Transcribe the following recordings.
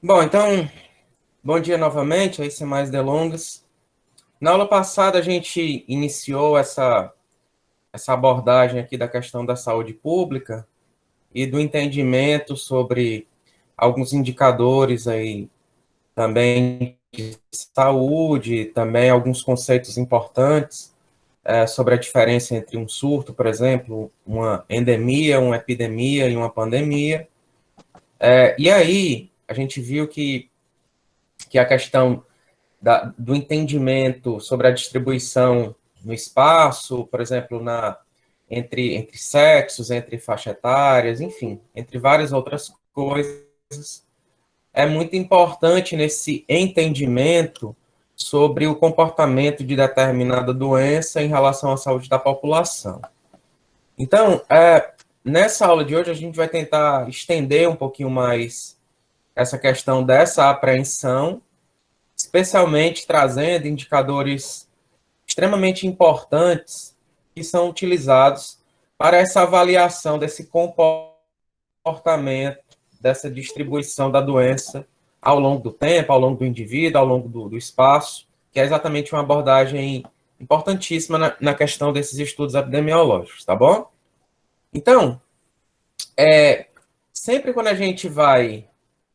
Bom, então, bom dia novamente, aí sem mais delongas. Na aula passada a gente iniciou essa abordagem aqui da questão da saúde pública e do entendimento sobre alguns indicadores aí também de saúde, também alguns conceitos importantes sobre a diferença entre um surto, por exemplo, uma endemia, uma epidemia e uma pandemia. E aí a gente viu que a questão do entendimento sobre a distribuição no espaço, por exemplo, entre sexos, entre faixa etárias, enfim, entre várias outras coisas, é muito importante nesse entendimento sobre o comportamento de determinada doença em relação à saúde da população. Então, nessa aula de hoje, a gente vai tentar estender um pouquinho mais essa questão dessa apreensão, especialmente trazendo indicadores extremamente importantes que são utilizados para essa avaliação desse comportamento, dessa distribuição da doença ao longo do tempo, ao longo do indivíduo, ao longo do espaço, que é exatamente uma abordagem importantíssima na questão desses estudos epidemiológicos, tá bom? Então, sempre quando a gente vai,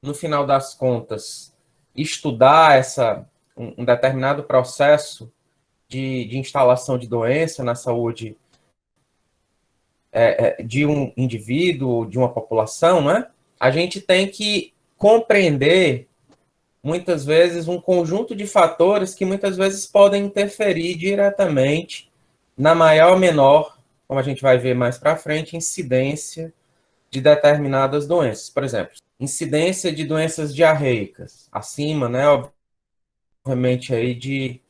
no final das contas, estudar um determinado processo de instalação de doença na saúde de um indivíduo, de uma população, né? A gente tem que compreender, muitas vezes, um conjunto de fatores que muitas vezes podem interferir diretamente na maior ou menor, como a gente vai ver mais para frente, incidência de determinadas doenças. Por exemplo, incidência de doenças diarreicas, acima, né, obviamente, aí de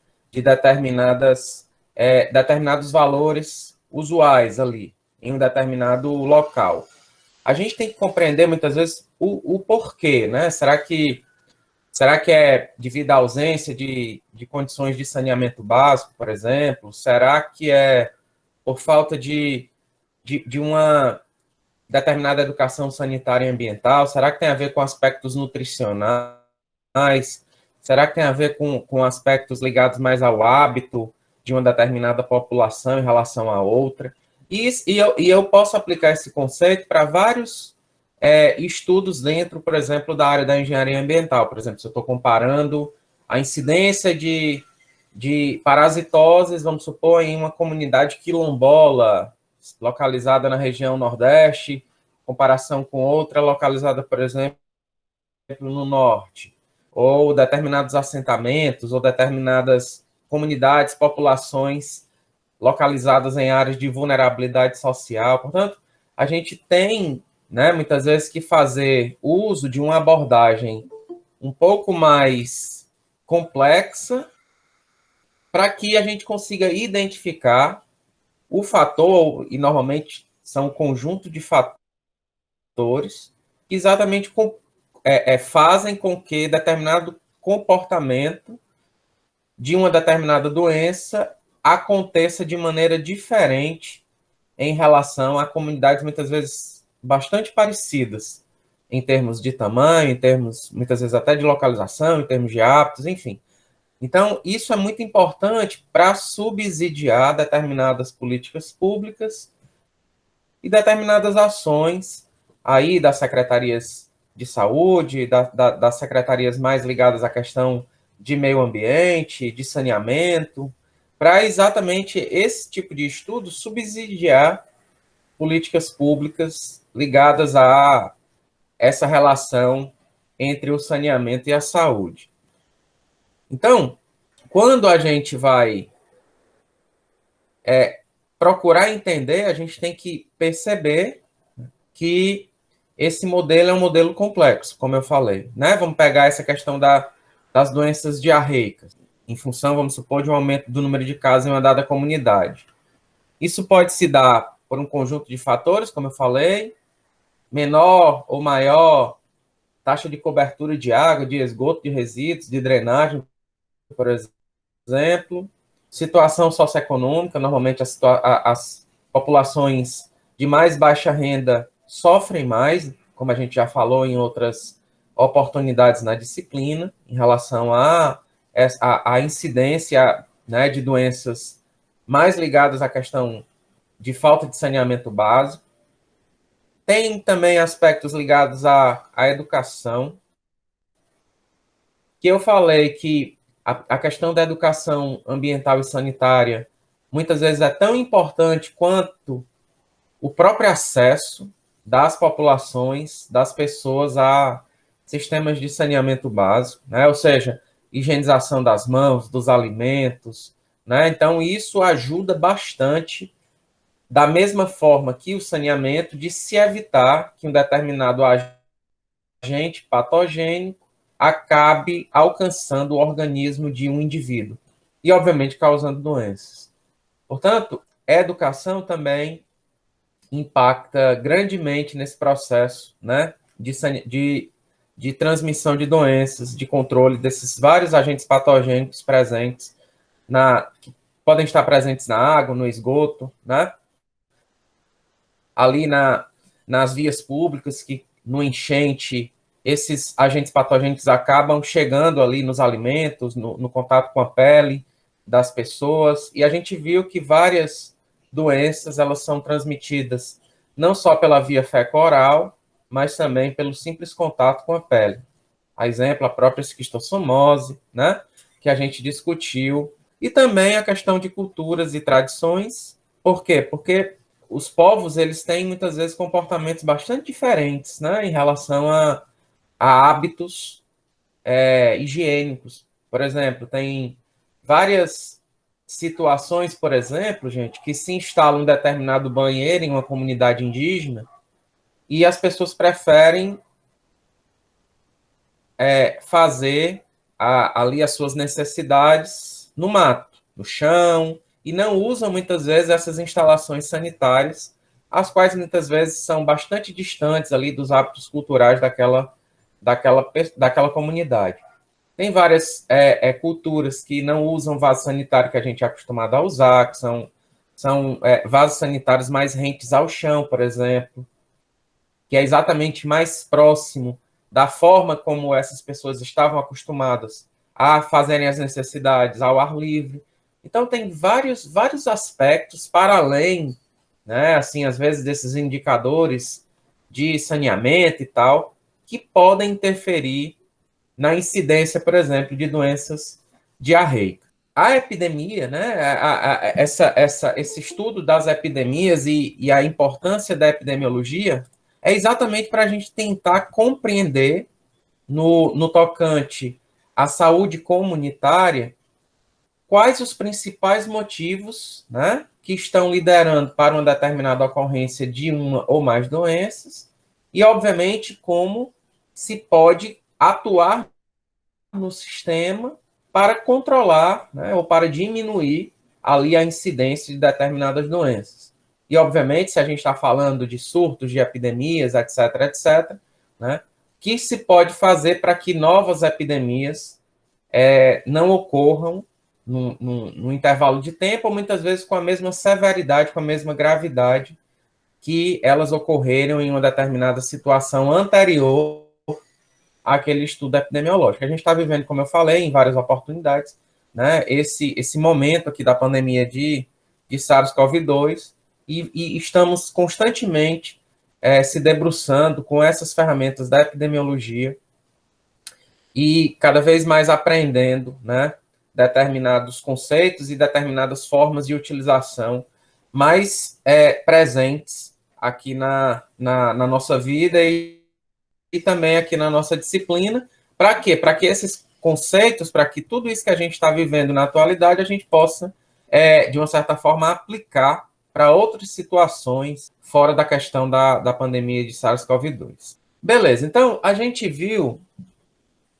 determinados valores usuais ali, em um determinado local. A gente tem que compreender, muitas vezes, o porquê, né? Será que é devido à ausência de condições de saneamento básico, por exemplo? Será que é por falta de uma determinada educação sanitária e ambiental? Será que tem a ver com aspectos nutricionais? Será que tem a ver com aspectos ligados mais ao hábito de uma determinada população em relação a outra? E eu posso aplicar esse conceito para vários estudos dentro, por exemplo, da área da engenharia ambiental. Por exemplo, se eu estou comparando a incidência de parasitoses, vamos supor, em uma comunidade quilombola, localizada na região Nordeste, em comparação com outra localizada, por exemplo, no Norte, ou determinados assentamentos, ou determinadas comunidades, populações localizadas em áreas de vulnerabilidade social. Portanto, a gente tem, né, muitas vezes, que fazer uso de uma abordagem um pouco mais complexa para que a gente consiga identificar o fator, e normalmente são um conjunto de fatores, que exatamente fazem com que determinado comportamento de uma determinada doença aconteça de maneira diferente em relação a comunidades muitas vezes bastante parecidas em termos de tamanho, em termos muitas vezes até de localização, em termos de hábitos, enfim. Então, isso é muito importante para subsidiar determinadas políticas públicas e determinadas ações aí das secretarias de saúde, das secretarias mais ligadas à questão de meio ambiente, de saneamento, para exatamente esse tipo de estudo subsidiar políticas públicas ligadas a essa relação entre o saneamento e a saúde. Então, quando a gente vai procurar entender, a gente tem que perceber que esse modelo é um modelo complexo, como eu falei, né? Vamos pegar essa questão das doenças diarreicas, em função, vamos supor, de um aumento do número de casos em uma dada comunidade. Isso pode se dar por um conjunto de fatores, como eu falei, menor ou maior taxa de cobertura de água, de esgoto, de resíduos, de drenagem, por exemplo, situação socioeconômica, normalmente as populações de mais baixa renda sofrem mais, como a gente já falou em outras oportunidades na disciplina em relação à incidência, né, de doenças mais ligadas à questão de falta de saneamento básico. Tem também aspectos ligados à educação, que eu falei que a questão da educação ambiental e sanitária muitas vezes é tão importante quanto o próprio acesso das populações, das pessoas a sistemas de saneamento básico, né? Ou seja, higienização das mãos, dos alimentos, né? Então, isso ajuda bastante, da mesma forma que o saneamento, de se evitar que um determinado agente patogênico acabe alcançando o organismo de um indivíduo e, obviamente, causando doenças. Portanto, a educação também impacta grandemente nesse processo, né, de transmissão de doenças, de controle desses vários agentes patogênicos presentes, que podem estar presentes na água, no esgoto, né, ali nas vias públicas, que no enchente esses agentes patogênicos acabam chegando ali nos alimentos, no contato com a pele das pessoas, e a gente viu que várias doenças, elas são transmitidas não só pela via fecal-oral, mas também pelo simples contato com a pele. A exemplo, a própria esquistossomose, né, que a gente discutiu, e também a questão de culturas e tradições. Por quê? Porque os povos, eles têm muitas vezes comportamentos bastante diferentes, né, em relação a hábitos higiênicos. Por exemplo, tem várias situações, por exemplo, gente, que se instala um determinado banheiro em uma comunidade indígena e as pessoas preferem fazer ali as suas necessidades no mato, no chão, e não usam muitas vezes essas instalações sanitárias, as quais muitas vezes são bastante distantes ali dos hábitos culturais daquela comunidade. Tem várias culturas que não usam vaso sanitário que a gente é acostumado a usar, que são vasos sanitários mais rentes ao chão, por exemplo, que é exatamente mais próximo da forma como essas pessoas estavam acostumadas a fazerem as necessidades ao ar livre. Então, tem vários aspectos para além, né, assim, às vezes, desses indicadores de saneamento e tal, que podem interferir na incidência, por exemplo, de doenças diarreicas. A epidemia, né, esse estudo das epidemias e a importância da epidemiologia é exatamente para a gente tentar compreender no tocante à saúde comunitária quais os principais motivos, né, que estão liderando para uma determinada ocorrência de uma ou mais doenças e, obviamente, como se pode atuar no sistema para controlar, né, ou para diminuir ali a incidência de determinadas doenças. E, obviamente, se a gente está falando de surtos, de epidemias, etc., etc., né, que se pode fazer para que novas epidemias não ocorram num intervalo de tempo, ou muitas vezes com a mesma severidade, com a mesma gravidade que elas ocorreram em uma determinada situação anterior àquele estudo epidemiológico. A gente está vivendo, como eu falei, em várias oportunidades, né, esse momento aqui da pandemia de SARS-CoV-2, e estamos constantemente se debruçando com essas ferramentas da epidemiologia e cada vez mais aprendendo, né, determinados conceitos e determinadas formas de utilização mais presentes aqui na nossa vida e também aqui na nossa disciplina. Para quê? Para que esses conceitos, para que tudo isso que a gente está vivendo na atualidade, a gente possa, de uma certa forma, aplicar para outras situações fora da questão da pandemia de SARS-CoV-2. Beleza, então a gente viu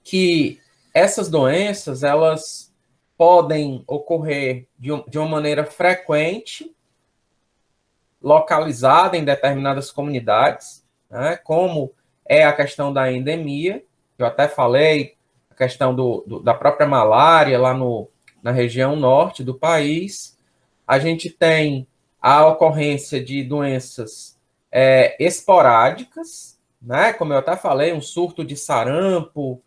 que essas doenças, elas podem ocorrer de uma maneira frequente, localizada em determinadas comunidades, né, como é a questão da endemia, que eu até falei, a questão da própria malária lá na região norte do país. A gente tem a ocorrência de doenças esporádicas, né? Como eu até falei, um surto de sarampo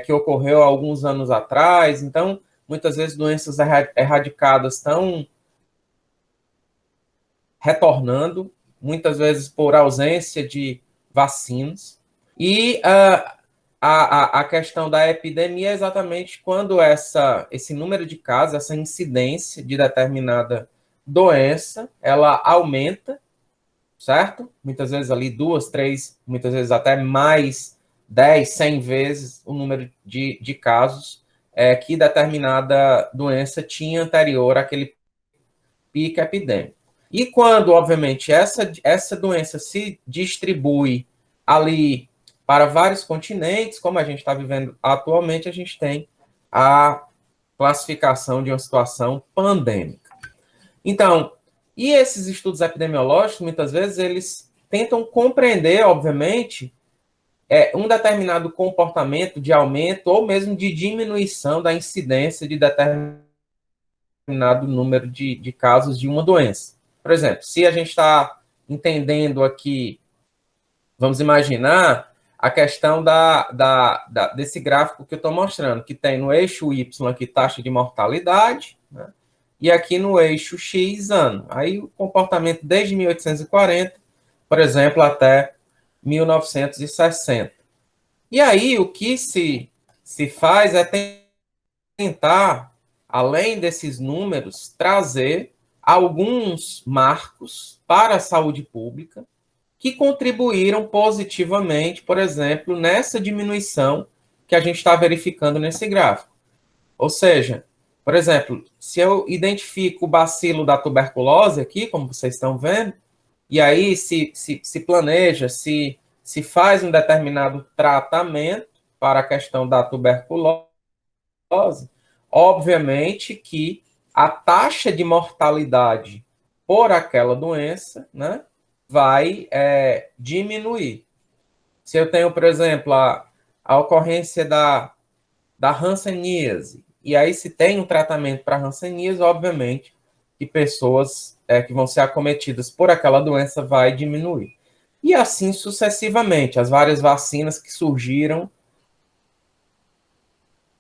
que ocorreu há alguns anos atrás. Então, muitas vezes doenças erradicadas estão retornando, muitas vezes por ausência de vacinas. E a questão da epidemia é exatamente quando esse número de casos, essa incidência de determinada doença, ela aumenta, certo? Muitas vezes ali 2, 3, muitas vezes até mais 10, 100 vezes o número de casos que determinada doença tinha anterior àquele pico epidêmico. E quando, obviamente, essa doença se distribui ali para vários continentes, como a gente está vivendo atualmente, a gente tem a classificação de uma situação pandêmica. Então, e esses estudos epidemiológicos, muitas vezes, eles tentam compreender, obviamente, um determinado comportamento de aumento ou mesmo de diminuição da incidência de determinado número de casos de uma doença. Por exemplo, se a gente está entendendo aqui, vamos imaginar a questão desse gráfico que eu estou mostrando, que tem no eixo Y aqui taxa de mortalidade, né? E aqui no eixo X ano. Aí o comportamento desde 1840, por exemplo, até 1960. E aí o que se faz é tentar, além desses números, trazer alguns marcos para a saúde pública que contribuíram positivamente, por exemplo, nessa diminuição que a gente está verificando nesse gráfico. Ou seja, por exemplo, se eu identifico o bacilo da tuberculose aqui, como vocês estão vendo, e aí se planeja, se faz um determinado tratamento para a questão da tuberculose, obviamente que a taxa de mortalidade por aquela doença, né, vai diminuir. Se eu tenho, por exemplo, a ocorrência da hanseníase, e aí se tem um tratamento para hanseníase, obviamente que pessoas que vão ser acometidas por aquela doença vai diminuir. E assim sucessivamente, as várias vacinas que surgiram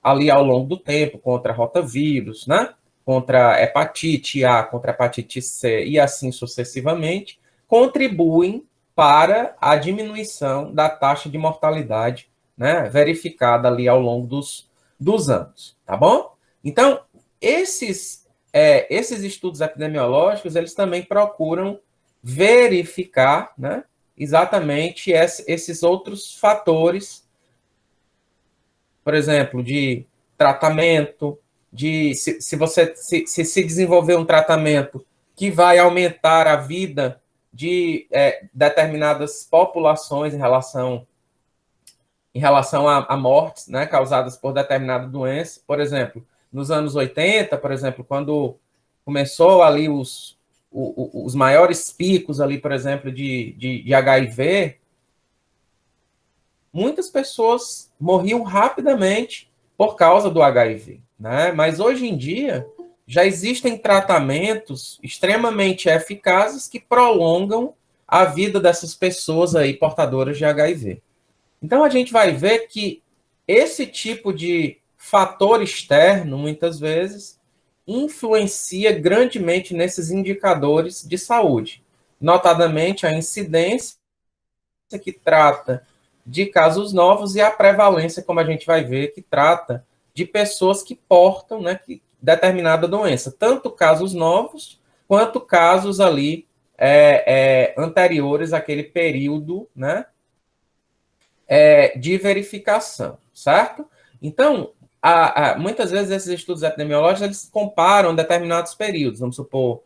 ali ao longo do tempo, contra rotavírus, né? Contra hepatite A, contra hepatite C e assim sucessivamente, contribuem para a diminuição da taxa de mortalidade, né? Verificada ali ao longo dos anos, tá bom? Então, esses estudos epidemiológicos, eles também procuram verificar, né? Exatamente esses outros fatores, por exemplo, de tratamento, se você se desenvolver um tratamento que vai aumentar a vida de determinadas populações em relação a mortes, né, causadas por determinada doença. Por exemplo, nos anos 80, por exemplo, quando começou ali os maiores picos ali, por exemplo, de HIV, muitas pessoas morriam rapidamente por causa do HIV, né? Mas hoje em dia já existem tratamentos extremamente eficazes que prolongam a vida dessas pessoas aí portadoras de HIV. Então a gente vai ver que esse tipo de fator externo, muitas vezes, influencia grandemente nesses indicadores de saúde, notadamente a incidência que trata de casos novos e a prevalência, como a gente vai ver, que trata de pessoas que portam, né, determinada doença, tanto casos novos quanto casos ali anteriores àquele período, né, de verificação, certo? Então, muitas vezes esses estudos epidemiológicos eles comparam determinados períodos, vamos supor,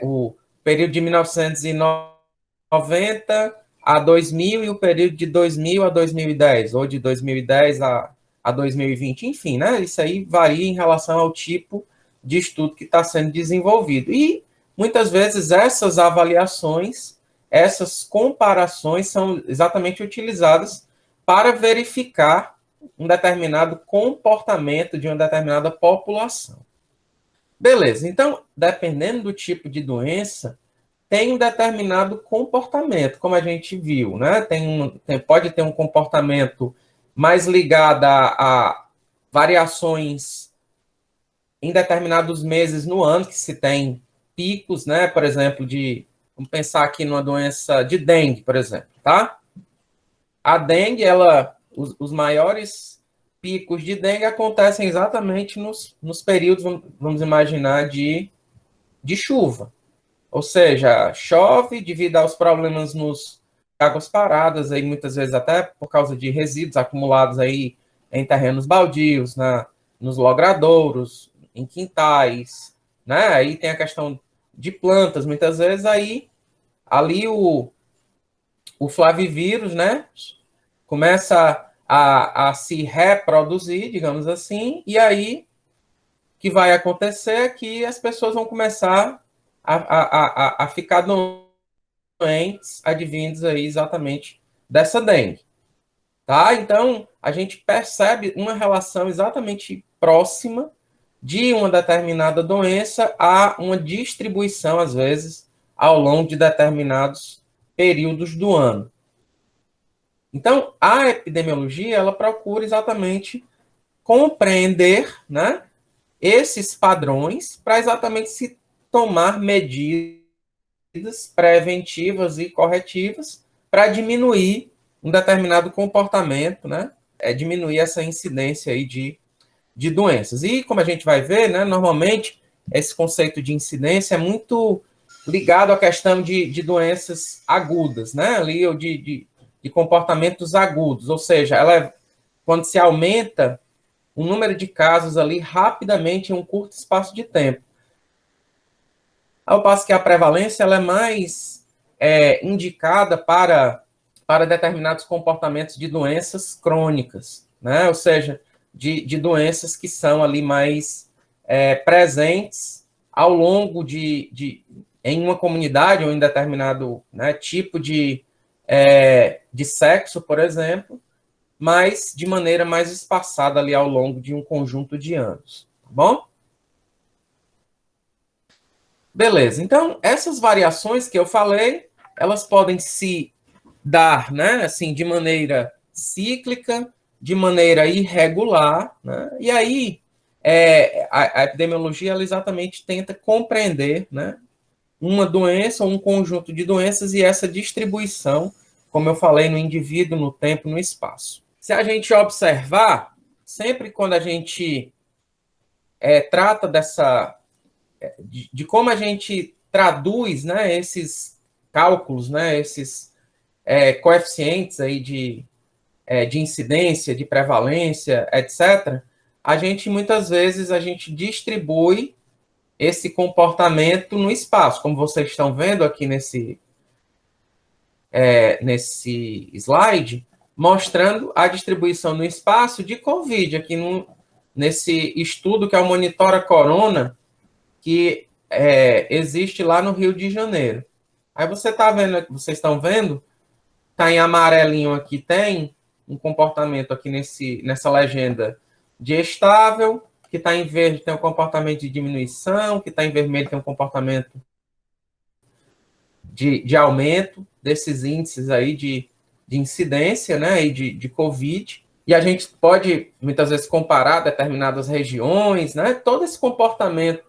o período de 1990 a 2000 e o período de 2000 a 2010, ou de 2010 a 2020, enfim, né? Isso aí varia em relação ao tipo de estudo que está sendo desenvolvido. E muitas vezes essas avaliações, essas comparações são exatamente utilizadas para verificar um determinado comportamento de uma determinada população. Beleza, então, dependendo do tipo de doença, tem um determinado comportamento, como a gente viu, né? Pode ter um comportamento mais ligado a variações em determinados meses no ano, que se tem picos, né? Por exemplo, vamos pensar aqui numa doença de dengue, por exemplo, tá? A dengue, os maiores picos de dengue acontecem exatamente nos períodos, vamos imaginar, de chuva. Ou seja, chove devido aos problemas nos águas paradas, aí muitas vezes até por causa de resíduos acumulados aí em terrenos baldios, nos logradouros, em quintais, né? Aí tem a questão de plantas, muitas vezes aí ali o flavivírus, né? Começa a se reproduzir, digamos assim, e aí o que vai acontecer é que as pessoas vão começar a ficar doentes, advindos aí exatamente dessa dengue, tá? Então, a gente percebe uma relação exatamente próxima de uma determinada doença a uma distribuição, às vezes, ao longo de determinados períodos do ano. Então, a epidemiologia, ela procura exatamente compreender, né, esses padrões para exatamente se tomar medidas preventivas e corretivas para diminuir um determinado comportamento, né, diminuir essa incidência aí de doenças. E como a gente vai ver, né, normalmente esse conceito de incidência é muito ligado à questão de doenças agudas, né, ali, ou de comportamentos agudos, ou seja, quando se aumenta o número de casos ali rapidamente em um curto espaço de tempo. Ao passo que a prevalência ela é mais indicada para determinados comportamentos de doenças crônicas, né? Ou seja, de doenças que são ali mais presentes ao longo em uma comunidade ou em determinado, né, tipo de sexo, por exemplo, mas de maneira mais espaçada ali ao longo de um conjunto de anos, tá bom? Beleza, então essas variações que eu falei, elas podem se dar, né, assim, de maneira cíclica, de maneira irregular, né, e aí a epidemiologia ela exatamente tenta compreender, né, uma doença ou um conjunto de doenças e essa distribuição, como eu falei, no indivíduo, no tempo, no espaço. Se a gente observar, sempre quando a gente trata de como a gente traduz, né, esses cálculos, né, esses coeficientes aí de incidência, de prevalência, etc., a gente muitas vezes a gente distribui esse comportamento no espaço, como vocês estão vendo aqui nesse slide, mostrando a distribuição no espaço de Covid, aqui nesse estudo que é o Monitora Corona, que existe lá no Rio de Janeiro. Aí vocês estão vendo, tá em amarelinho aqui, tem um comportamento aqui nessa legenda de estável, que está em verde tem um comportamento de diminuição, que está em vermelho tem um comportamento de aumento desses índices aí de incidência, né, e de Covid. E a gente pode, muitas vezes, comparar determinadas regiões, né, todo esse comportamento,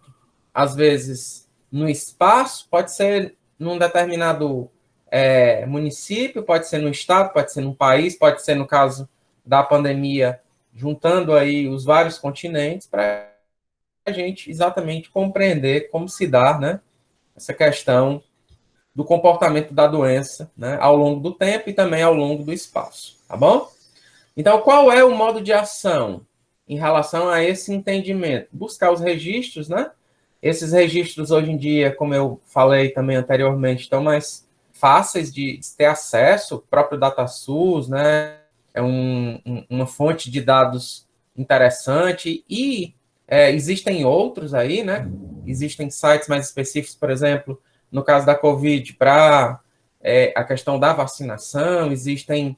às vezes, no espaço, pode ser num determinado município, pode ser no estado, pode ser num país, pode ser, no caso da pandemia, juntando aí os vários continentes, para a gente exatamente compreender como se dá, né, essa questão do comportamento da doença, né, ao longo do tempo e também ao longo do espaço, tá bom? Então, qual é o modo de ação em relação a esse entendimento? Buscar os registros, né? Esses registros, hoje em dia, como eu falei também anteriormente, estão mais fáceis de ter acesso, o próprio DataSUS, né? É uma fonte de dados interessante e existem outros aí, né? Existem sites mais específicos, por exemplo, no caso da Covid, para a questão da vacinação, existem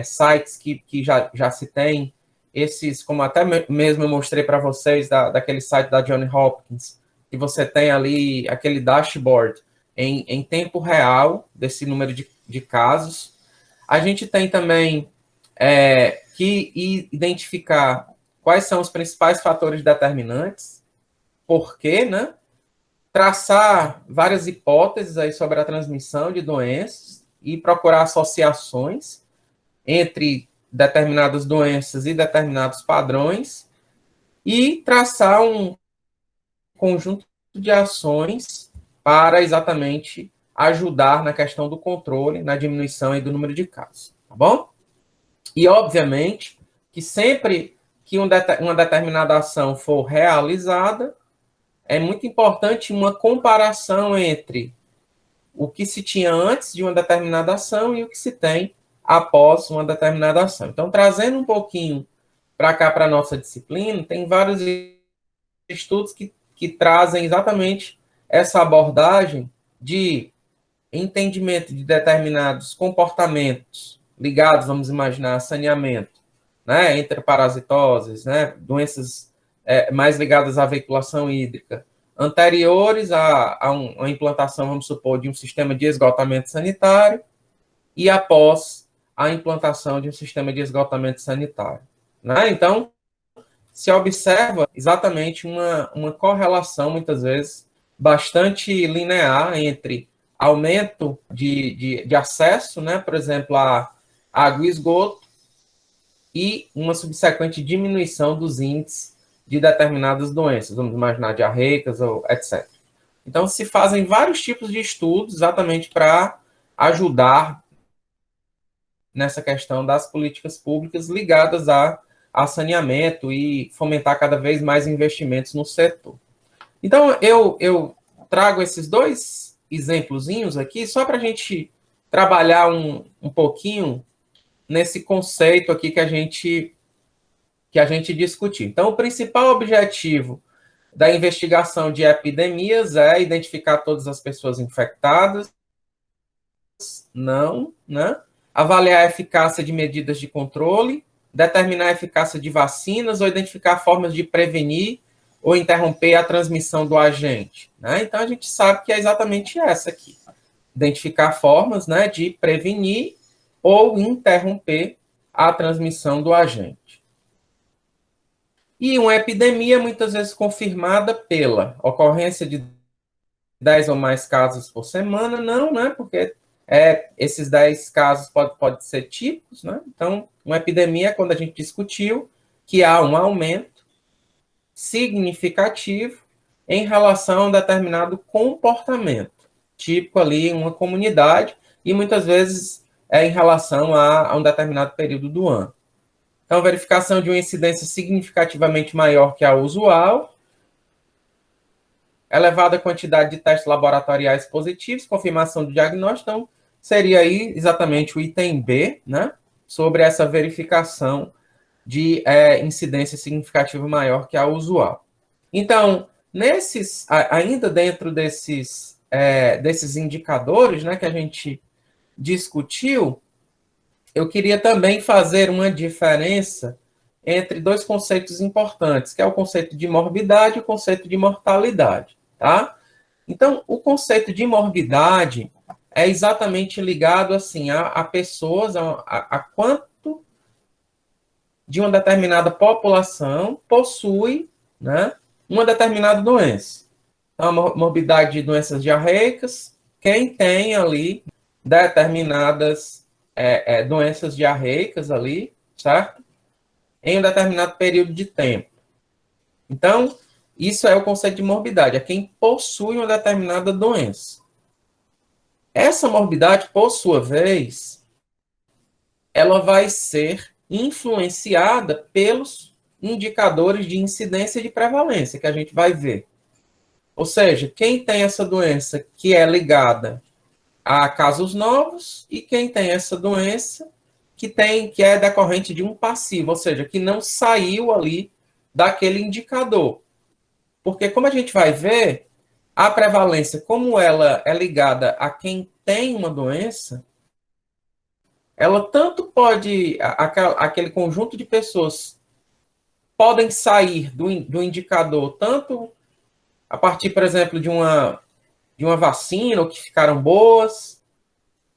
sites que já se tem, esses, como até mesmo eu mostrei para vocês, daquele site da Johns Hopkins, que você tem ali aquele dashboard, em tempo real desse número de casos. A gente tem também que identificar quais são os principais fatores determinantes, por quê, né? Traçar várias hipóteses aí sobre a transmissão de doenças e procurar associações entre determinadas doenças e determinados padrões e traçar um conjunto de ações para exatamente ajudar na questão do controle, na diminuição aí do número de casos, tá bom? E, obviamente, que sempre que uma determinada ação for realizada, é muito importante uma comparação entre o que se tinha antes de uma determinada ação e o que se tem após uma determinada ação. Então, trazendo um pouquinho para cá, para a nossa disciplina, tem vários estudos que trazem exatamente essa abordagem de entendimento de determinados comportamentos ligados, vamos imaginar, a saneamento, né, enteroparasitoses, né, doenças mais ligadas à veiculação hídrica, anteriores a uma implantação, vamos supor, de um sistema de esgotamento sanitário e após a implantação de um sistema de esgotamento sanitário. Né? Então, se observa exatamente uma correlação, muitas vezes, bastante linear entre aumento de acesso, né, por exemplo, a água e esgoto, e uma subsequente diminuição dos índices de determinadas doenças, vamos imaginar diarreicas, ou etc. Então, se fazem vários tipos de estudos exatamente para ajudar nessa questão das políticas públicas ligadas a saneamento e fomentar cada vez mais investimentos no setor. Então, eu trago esses dois exemplozinhos aqui só para a gente trabalhar um pouquinho nesse conceito aqui que a gente discutiu. Então, o principal objetivo da investigação de epidemias é identificar todas as pessoas infectadas, não, né? Avaliar a eficácia de medidas de controle, determinar a eficácia de vacinas ou identificar formas de prevenir ou interromper a transmissão do agente. Né? Então, a gente sabe que é exatamente essa aqui. Identificar formas, né, de prevenir ou interromper a transmissão do agente. E uma epidemia, muitas vezes confirmada pela ocorrência de 10 ou mais casos por semana, não, né? Porque esses 10 casos podem ser típicos, né? Então, uma epidemia é quando a gente discutiu que há um aumento significativo em relação a um determinado comportamento, típico ali em uma comunidade, e muitas vezes em relação a um determinado período do ano. Então, verificação de uma incidência significativamente maior que a usual, elevada quantidade de testes laboratoriais positivos, confirmação do diagnóstico, então, seria aí exatamente o item B, né, sobre essa verificação de incidência significativa maior que a usual. Então, ainda dentro desses indicadores, né, que a gente discutiu, eu queria também fazer uma diferença entre dois conceitos importantes, que é o conceito de morbidade e o conceito de mortalidade, tá? Então, o conceito de morbidade é exatamente ligado, assim, a pessoas, a quanto de uma determinada população possui, né, uma determinada doença. Então, a morbidade de doenças diarreicas, quem tem ali determinadas doenças diarreicas ali, certo? Em um determinado período de tempo. Então, isso é o conceito de morbidade, é quem possui uma determinada doença. Essa morbidade, por sua vez, ela vai ser influenciada pelos indicadores de incidência e de prevalência que a gente vai ver. Ou seja, quem tem essa doença que é ligada a casos novos e quem tem essa doença que é decorrente de um passivo, ou seja, que não saiu ali daquele indicador. Porque, como a gente vai ver, a prevalência, como ela é ligada a quem tem uma doença, ela tanto pode, aquele conjunto de pessoas podem sair do indicador, tanto a partir, por exemplo, de uma de uma vacina, ou que ficaram boas,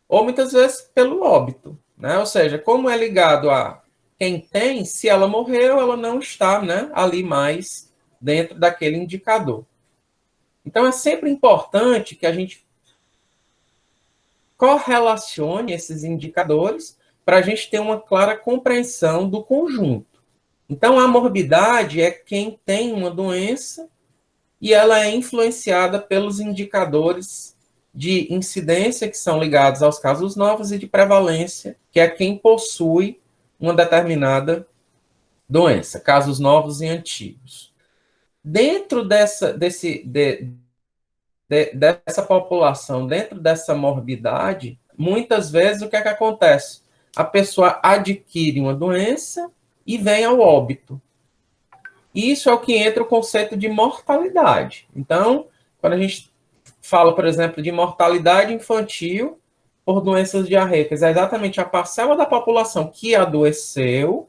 ou muitas vezes pelo óbito, né? Ou seja, como é ligado a quem tem, se ela morreu, ela não está, né, ali mais dentro daquele indicador. Então, é sempre importante que a gente correlacione esses indicadores para a gente ter uma clara compreensão do conjunto. Então, a morbidade é quem tem uma doença e ela é influenciada pelos indicadores de incidência, que são ligados aos casos novos, e de prevalência, que é quem possui uma determinada doença, casos novos e antigos. Dentro dessa população, dentro dessa morbidade, muitas vezes o que é que acontece? A pessoa adquire uma doença e vem ao óbito. Isso é o que entra o conceito de mortalidade. Então, quando a gente fala, por exemplo, de mortalidade infantil por doenças diarreicas, é exatamente a parcela da população que adoeceu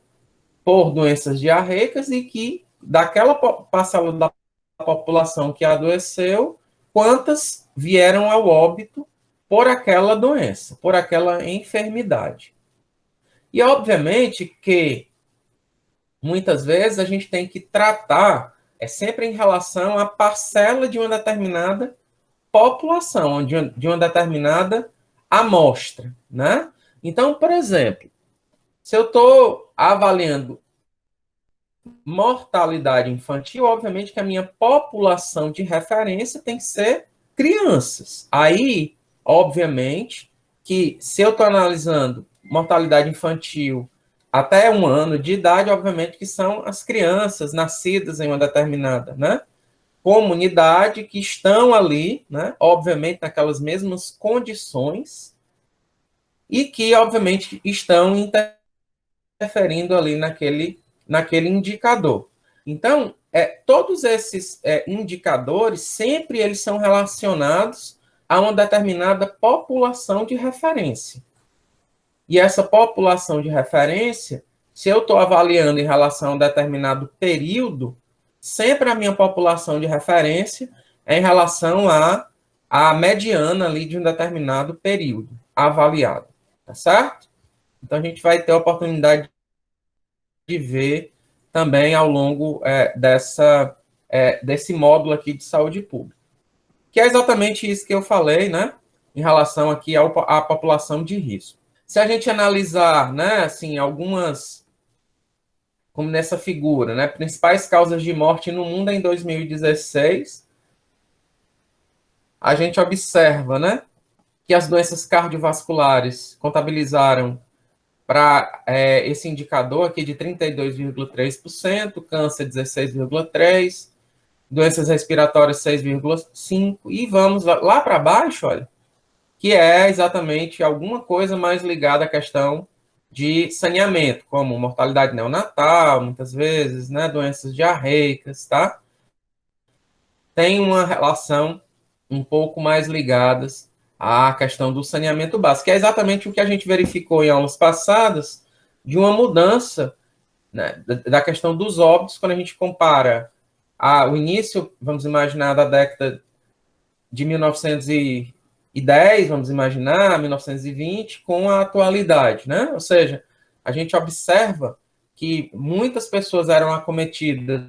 por doenças diarreicas e que, daquela parcela da população que adoeceu, quantas vieram ao óbito por aquela doença, por aquela enfermidade. E, obviamente, que muitas vezes a gente tem que tratar, sempre em relação à parcela de uma determinada população, de uma determinada amostra, né? Então, por exemplo, se eu estou avaliando mortalidade infantil, obviamente que a minha população de referência tem que ser crianças. Aí, obviamente, que se eu estou analisando mortalidade infantil até 1 ano de idade, obviamente que são as crianças nascidas em uma determinada, né, comunidade, que estão ali, né, obviamente naquelas mesmas condições e que, obviamente, estão interferindo ali naquele indicador. Então, todos esses indicadores, sempre eles são relacionados a uma determinada população de referência. E essa população de referência, se eu estou avaliando em relação a um determinado período, sempre a minha população de referência é em relação à mediana ali de um determinado período avaliado. Tá certo? Então, a gente vai ter a oportunidade de ver também ao longo desse módulo aqui de saúde pública. Que é exatamente isso que eu falei, né? Em relação aqui à população de risco. Se a gente analisar, né, assim, algumas, como nessa figura, né, principais causas de morte no mundo em 2016, a gente observa, né, que as doenças cardiovasculares contabilizaram para esse indicador aqui de 32,3%, câncer 16,3%, doenças respiratórias 6,5%, e vamos lá para baixo, olha, que é exatamente alguma coisa mais ligada à questão de saneamento, como mortalidade neonatal, muitas vezes, né, doenças diarreicas, tá? Tem uma relação um pouco mais ligadas à questão do saneamento básico, que é exatamente o que a gente verificou em aulas passadas, de uma mudança, né, da questão dos óbitos, quando a gente compara o início, vamos imaginar, da década de 1910, vamos imaginar, 1920, com a atualidade, né? Ou seja, a gente observa que muitas pessoas eram acometidas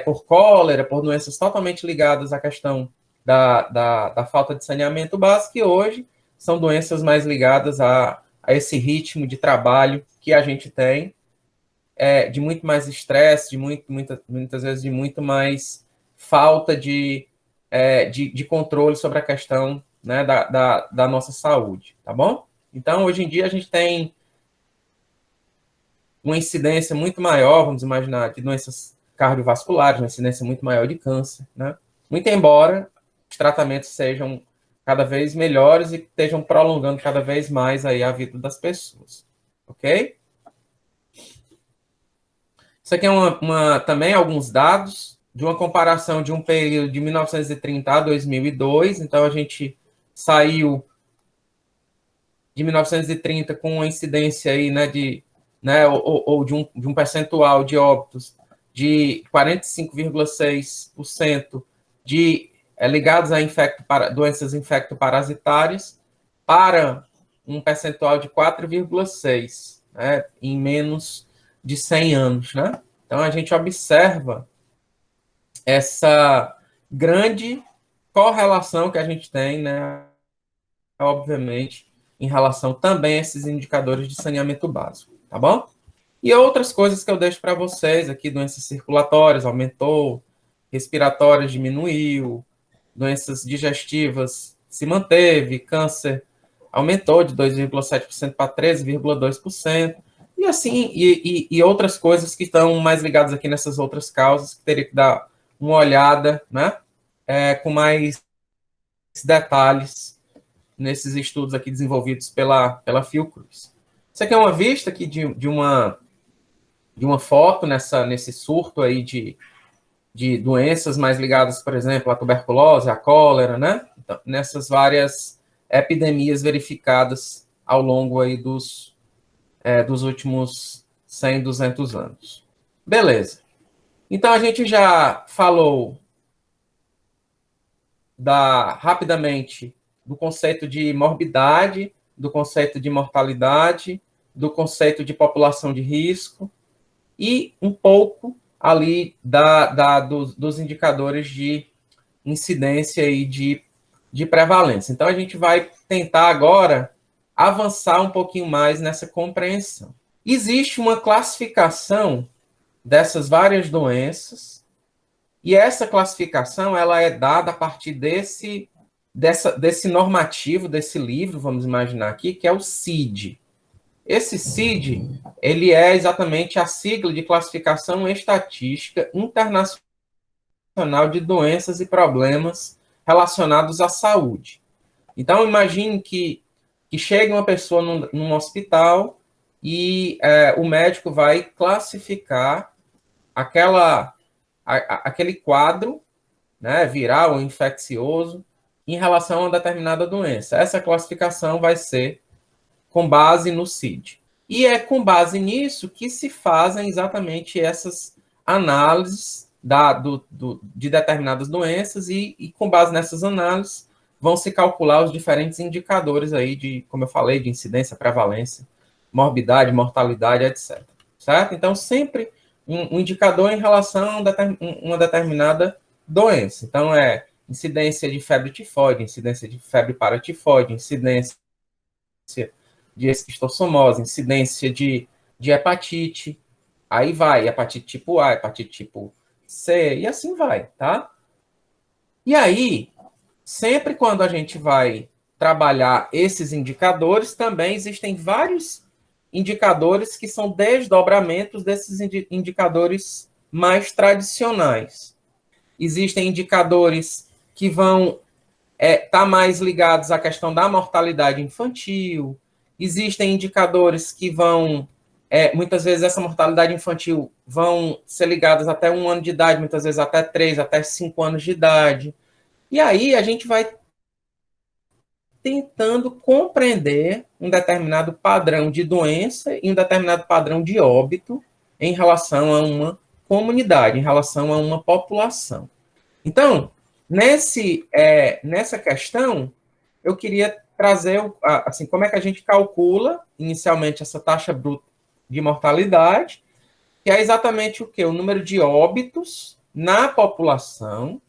por cólera, por doenças totalmente ligadas à questão da falta de saneamento básico, e hoje são doenças mais ligadas a esse ritmo de trabalho que a gente tem, de muito mais estresse, de muitas vezes de muito mais falta de controle sobre a questão, né, da nossa saúde, tá bom? Então, hoje em dia, a gente tem uma incidência muito maior, vamos imaginar, de doenças cardiovasculares, uma incidência muito maior de câncer, né? Muito embora os tratamentos sejam cada vez melhores e estejam prolongando cada vez mais aí a vida das pessoas, ok? Isso aqui é também alguns dados de uma comparação de um período de 1930 a 2002. Então, a gente saiu de 1930 com uma incidência aí, né, ou de um percentual de óbitos de 45,6% de ligados a doenças infectoparasitárias para um percentual de 4,6, né, em menos de 100 anos. Né? Então, a gente observa essa grande correlação que a gente tem, né, obviamente, em relação também a esses indicadores de saneamento básico, tá bom? E outras coisas que eu deixo para vocês aqui, doenças circulatórias aumentou, respiratórias diminuiu, doenças digestivas se manteve, câncer aumentou de 2,7% para 13,2%, e assim, e outras coisas que estão mais ligadas aqui nessas outras causas, que teria que dar uma olhada, né, com mais detalhes nesses estudos aqui desenvolvidos pela Fiocruz. Isso aqui é uma vista aqui de uma foto nesse surto aí de doenças mais ligadas, por exemplo, à tuberculose, à cólera, né? Então, nessas várias epidemias verificadas ao longo aí dos últimos 100, 200 anos. Beleza. Então, a gente já falou rapidamente do conceito de morbidade, do conceito de mortalidade, do conceito de população de risco e um pouco ali dos indicadores de incidência e de prevalência. Então, a gente vai tentar agora avançar um pouquinho mais nessa compreensão. Existe uma classificação dessas várias doenças, e essa classificação ela é dada a partir desse normativo, desse livro, vamos imaginar aqui, que é o CID. Esse CID, ele é exatamente a sigla de Classificação Estatística Internacional de Doenças e Problemas Relacionados à Saúde. Então, imagine que chegue uma pessoa num hospital e o médico vai classificar aquele quadro, né, viral ou infeccioso em relação a uma determinada doença. Essa classificação vai ser com base no CID. E é com base nisso que se fazem exatamente essas análises de determinadas doenças e com base nessas análises vão se calcular os diferentes indicadores aí de, como eu falei, de incidência, prevalência, morbidade, mortalidade, etc. Certo? Então, sempre um indicador em relação a uma determinada doença. Então, incidência de febre tifoide, incidência de febre paratifoide, incidência de esquistossomose, incidência de hepatite, aí vai, hepatite tipo A, hepatite tipo C, e assim vai, tá? E aí, sempre quando a gente vai trabalhar esses indicadores, também existem vários indicadores que são desdobramentos desses indicadores mais tradicionais. Existem indicadores que vão estar mais ligados à questão da mortalidade infantil. Existem indicadores que vão, muitas vezes, essa mortalidade infantil vão ser ligadas até 1 ano de idade, muitas vezes até 3, até 5 anos de idade. E aí a gente vai tentando compreender um determinado padrão de doença e um determinado padrão de óbito em relação a uma comunidade, em relação a uma população. Então, nessa questão, eu queria trazer assim, como é que a gente calcula inicialmente essa taxa bruta de mortalidade, que é exatamente o quê? O número de óbitos na população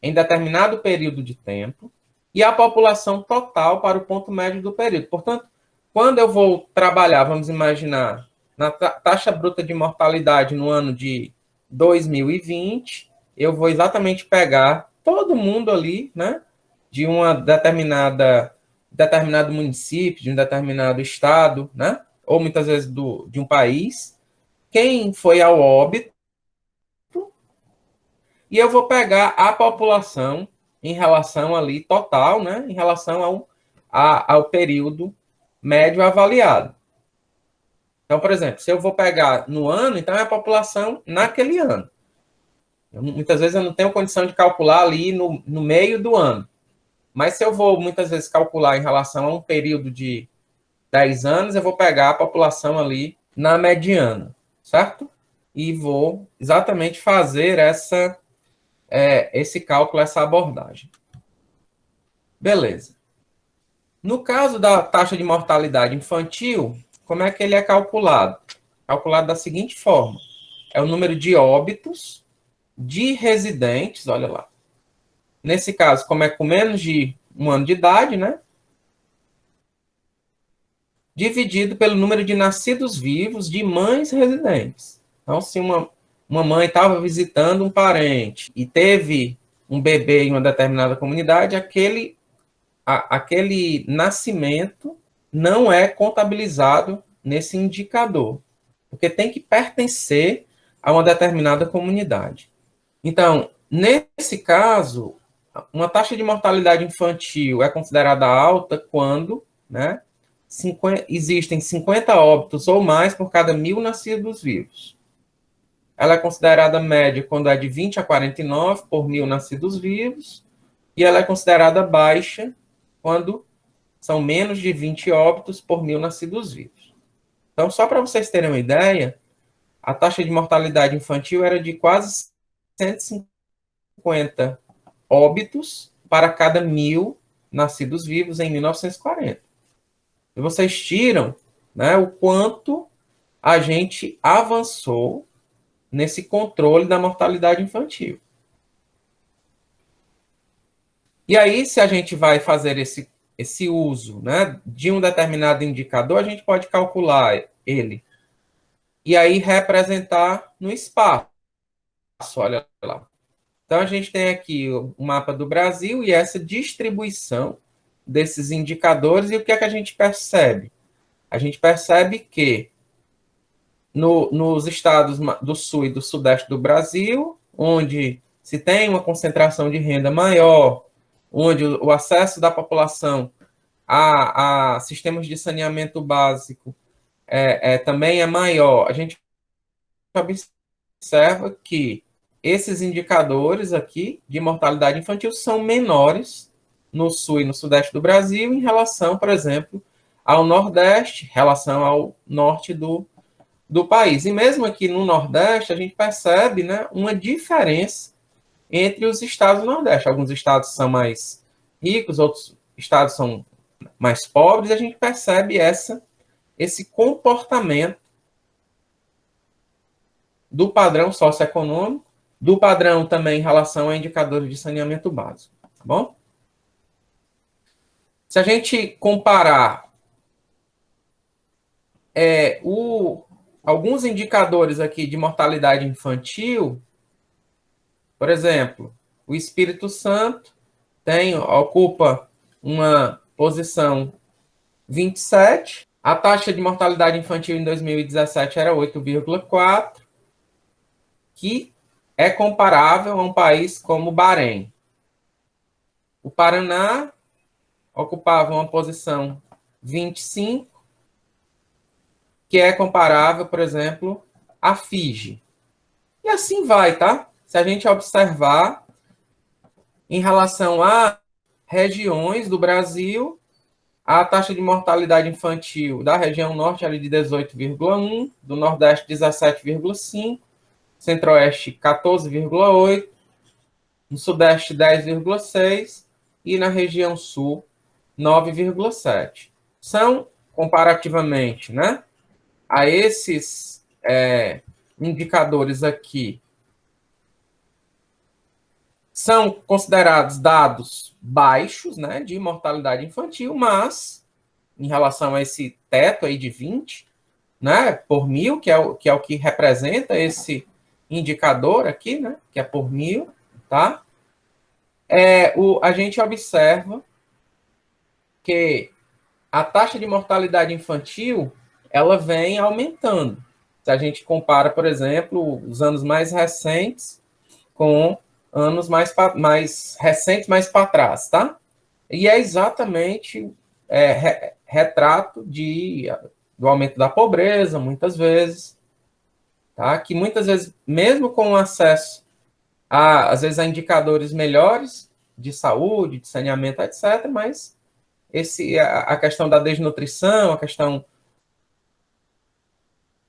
em determinado período de tempo e a população total para o ponto médio do período. Portanto, quando eu vou trabalhar, vamos imaginar, na taxa bruta de mortalidade no ano de 2020, eu vou exatamente pegar todo mundo ali, né, de uma determinado município, de um determinado estado, né, ou muitas vezes de um país, quem foi ao óbito, e eu vou pegar a população em relação ali total, né, em relação ao período médio avaliado. Então, por exemplo, se eu vou pegar no ano, então é a população naquele ano. Muitas vezes eu não tenho condição de calcular ali no meio do ano. Mas se eu vou, muitas vezes, calcular em relação a um período de 10 anos, eu vou pegar a população ali na mediana, certo? E vou exatamente fazer esse cálculo, essa abordagem. Beleza. No caso da taxa de mortalidade infantil, como é que ele é calculado? Calculado da seguinte forma: é o número de óbitos de residentes, olha lá. Nesse caso, como é com menos de 1 ano de idade, né? Dividido pelo número de nascidos vivos de mães residentes. Então, se uma mãe estava visitando um parente e teve um bebê em uma determinada comunidade, aquele nascimento não é contabilizado nesse indicador, porque tem que pertencer a uma determinada comunidade. Então, nesse caso, uma taxa de mortalidade infantil é considerada alta quando, né, existem 50 óbitos ou mais por cada 1.000 nascidos vivos. Ela é considerada média quando é de 20 a 49 por 1.000 nascidos vivos, e ela é considerada baixa quando são menos de 20 óbitos por 1.000 nascidos vivos. Então, só para vocês terem uma ideia, a taxa de mortalidade infantil era de quase 150 óbitos para cada 1.000 nascidos vivos em 1940. E vocês tiram, né, o quanto a gente avançou nesse controle da mortalidade infantil. E aí, se a gente vai fazer esse uso, né, de um determinado indicador, a gente pode calcular ele. E aí representar no espaço. Olha lá. Então, a gente tem aqui o mapa do Brasil e essa distribuição desses indicadores. E o que é que a gente percebe? A gente percebe que nos estados do sul e do sudeste do Brasil, onde se tem uma concentração de renda maior, onde o acesso da população a sistemas de saneamento básico também é maior, a gente observa que esses indicadores aqui de mortalidade infantil são menores no sul e no sudeste do Brasil em relação, por exemplo, ao nordeste, em relação ao norte do país. E mesmo aqui no nordeste, a gente percebe, né, uma diferença entre os estados do nordeste. Alguns estados são mais ricos, outros estados são mais pobres, e a gente percebe esse comportamento do padrão socioeconômico, do padrão também em relação a indicadores de saneamento básico, tá bom? Se a gente comparar alguns indicadores aqui de mortalidade infantil, por exemplo, o Espírito Santo ocupa uma posição 27. A taxa de mortalidade infantil em 2017 era 8,4, que é comparável a um país como o Bahrein. O Paraná ocupava uma posição 25, que é comparável, por exemplo, a Fiji. E assim vai, tá? Se a gente observar em relação a regiões do Brasil, a taxa de mortalidade infantil da região norte era de 18,1, do nordeste 17,5, centro-oeste 14,8, no sudeste 10,6 e na região sul 9,7. São, comparativamente, né, a esses indicadores aqui, são considerados dados baixos, né, de mortalidade infantil, mas, em relação a esse teto aí de 20, né, por 1.000, que é o que representa esse indicador aqui, né, que é por 1.000, tá? A gente observa que a taxa de mortalidade infantil, ela vem aumentando. Se a gente compara, por exemplo, os anos mais recentes com anos mais recentes, mais para trás, tá? E é exatamente retrato do aumento da pobreza, muitas vezes, tá? Que muitas vezes, mesmo com acesso às vezes, a indicadores melhores de saúde, de saneamento, etc., mas a questão da desnutrição, a questão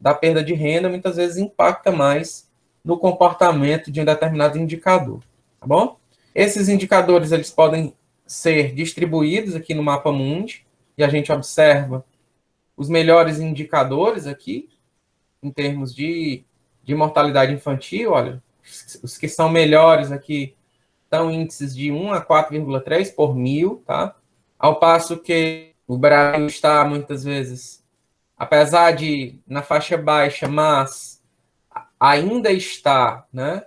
da perda de renda, muitas vezes impacta mais no comportamento de um determinado indicador. tá bom? Esses indicadores, eles podem ser distribuídos aqui no mapa mundi, e a gente observa os melhores indicadores aqui, em termos de mortalidade infantil, olha, os que são melhores aqui estão índices de 1 a 4,3 por mil, tá? Ao passo que o Brasil está, muitas vezes, apesar de na faixa baixa, mas ainda está, né?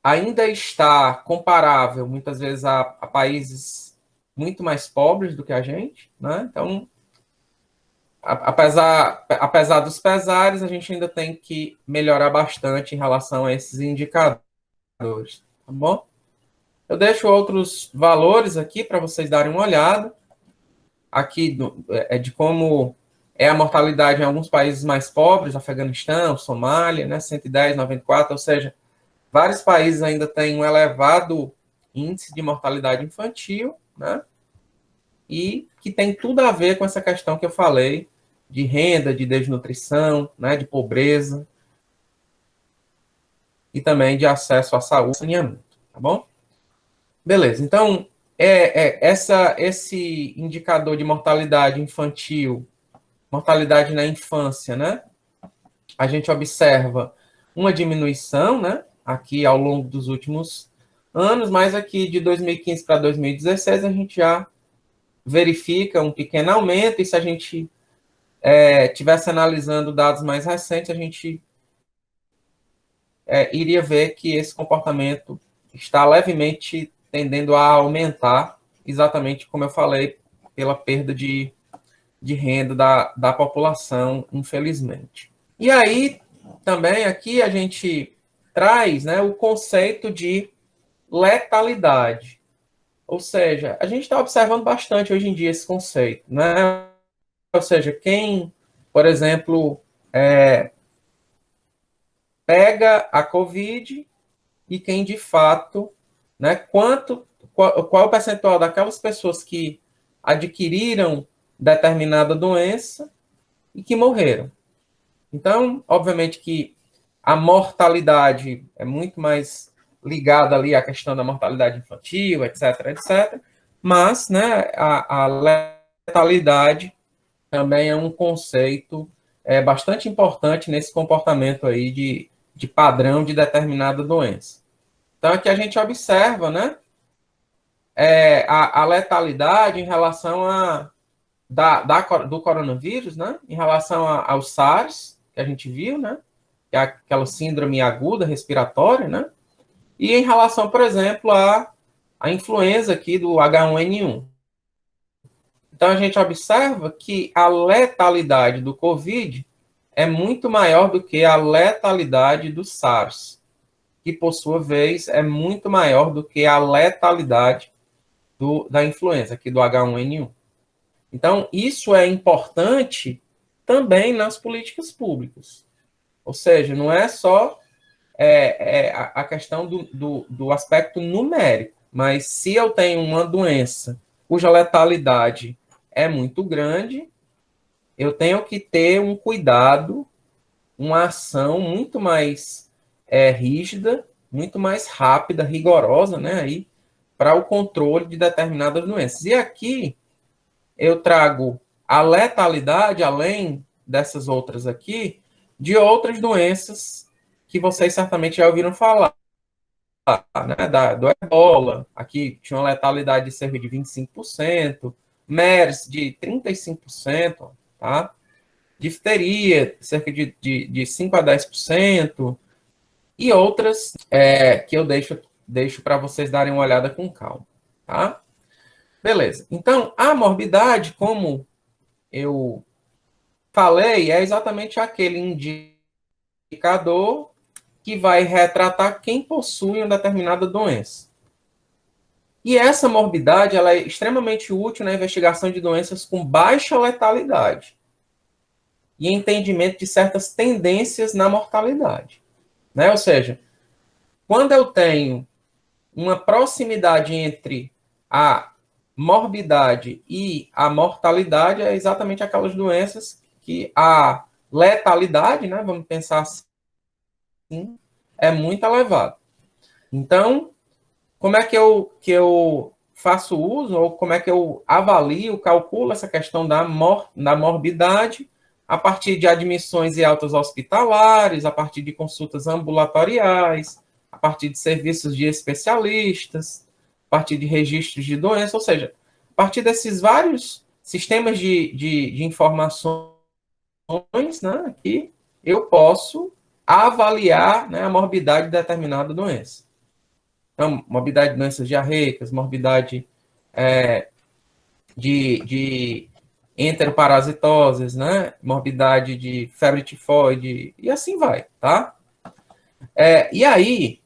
Ainda está comparável, muitas vezes, a países muito mais pobres do que a gente, né? Então, apesar dos pesares, a gente ainda tem que melhorar bastante em relação a esses indicadores, tá bom? Eu deixo outros valores aqui para vocês darem uma olhada. Aqui é de como é a mortalidade em alguns países mais pobres, Afeganistão, Somália, né, 110, 94, ou seja, vários países ainda têm um elevado índice de mortalidade infantil, né, e que tem tudo a ver com essa questão que eu falei de renda, de desnutrição, né, de pobreza e também de acesso à saúde e saneamento, tá bom? Beleza, então, esse indicador de mortalidade infantil, mortalidade na infância, né? A gente observa uma diminuição, né? Aqui ao longo dos últimos anos, mas aqui de 2015 para 2016 a gente já verifica um pequeno aumento, e se a gente tivesse analisando dados mais recentes, a gente iria ver que esse comportamento está levemente tendendo a aumentar, exatamente como eu falei, pela perda de renda da população, infelizmente. E aí, também aqui a gente traz, né, o conceito de letalidade. Ou seja, a gente está observando bastante hoje em dia esse conceito, né? Ou seja, quem, por exemplo, pega a Covid e quem de fato, né, qual o percentual daquelas pessoas que adquiriram determinada doença e que morreram. Então, obviamente que a mortalidade é muito mais ligada ali à questão da mortalidade infantil, etc, etc. Mas, né, a letalidade também é um conceito bastante importante nesse comportamento aí de padrão de determinada doença. Então, aqui a gente observa, né, a letalidade em relação do coronavírus, né, em relação ao SARS, que a gente viu, né, que é aquela síndrome aguda respiratória, né, e em relação, por exemplo, à influenza aqui do H1N1. Então, a gente observa que a letalidade do COVID é muito maior do que a letalidade do SARS, que, por sua vez, é muito maior do que a letalidade da influenza, aqui do H1N1. Então, isso é importante também nas políticas públicas. Ou seja, não é só a questão do aspecto numérico, mas se eu tenho uma doença cuja letalidade é muito grande, eu tenho que ter um cuidado, uma ação muito mais rígida, muito mais rápida, rigorosa, né, aí, para o controle de determinadas doenças. E aqui eu trago a letalidade, além dessas outras aqui, de outras doenças que vocês certamente já ouviram falar, né, do ebola, aqui tinha uma letalidade de cerca de 25%, MERS de 35%, tá? Difteria, cerca de 5 a 10%, e outras que eu deixo para vocês darem uma olhada com calma, tá? Beleza. Então, a morbidade, como eu falei, é exatamente aquele indicador que vai retratar quem possui uma determinada doença. E essa morbidade ela é extremamente útil na investigação de doenças com baixa letalidade e entendimento de certas tendências na mortalidade. Né? Ou seja, quando eu tenho uma proximidade entre a morbidade e a mortalidade, é exatamente aquelas doenças que a letalidade, né, vamos pensar assim, é muito elevado. Então, como é que eu faço uso, ou como é que eu avalio, calculo essa questão da morbidade a partir de admissões e altas hospitalares, a partir de consultas ambulatoriais, a partir de serviços de especialistas, a partir de registros de doença, ou seja, a partir desses vários sistemas de informações, né, que eu posso avaliar, né, a morbidade de determinada doença. Então, morbidade de doenças diarreicas, morbidade de enteroparasitoses, né? Morbidade de febre tifoide, e assim vai, tá? E aí,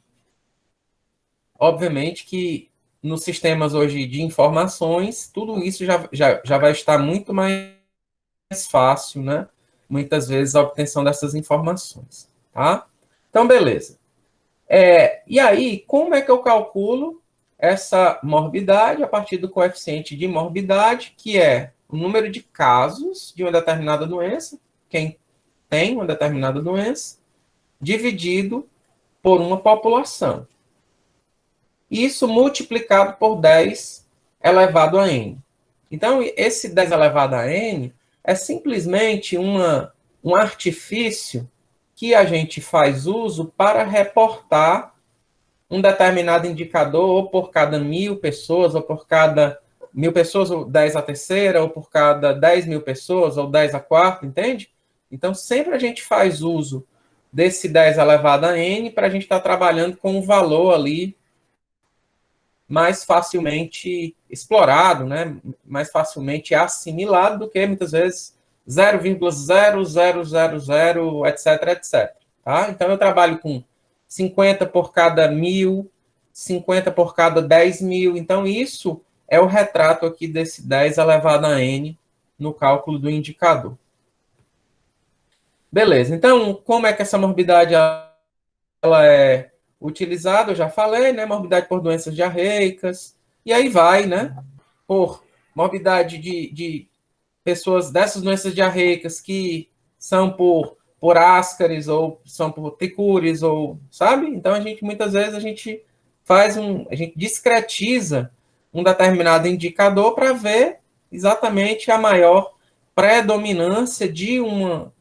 obviamente que nos sistemas hoje de informações, tudo isso já vai estar muito mais fácil, né? Muitas vezes a obtenção dessas informações, tá? Então, beleza. E aí, como é que eu calculo essa morbidade a partir do coeficiente de morbidade, que é o número de casos de uma determinada doença, quem tem uma determinada doença, dividido por uma população. Isso multiplicado por 10 elevado a n. Então, esse 10 elevado a n é simplesmente um artifício que a gente faz uso para reportar um determinado indicador, ou por cada 1.000 pessoas, ou por cada 1.000 pessoas, ou 10 a terceira, ou por cada 10.000 pessoas, ou 10 a quarta, entende? Então, sempre a gente faz uso desse 10 elevado a n para a gente estar trabalhando com um valor ali mais facilmente explorado, né? Mais facilmente assimilado do que, muitas vezes, 0,0000, etc, etc. Tá? Então, eu trabalho com 50 por cada 1.000, 50 por cada 10.000. Então, isso é o retrato aqui desse 10 elevado a n no cálculo do indicador. Beleza. Então, como é que essa morbidade ela é utilizada? Eu já falei, né? Morbidade por doenças diarreicas. E aí vai, né? Por morbidade de pessoas dessas doenças diarreicas que são por ascaris, ou são por tricúris, ou, sabe? Então, muitas vezes, a gente discretiza um determinado indicador para ver exatamente a maior predominância de um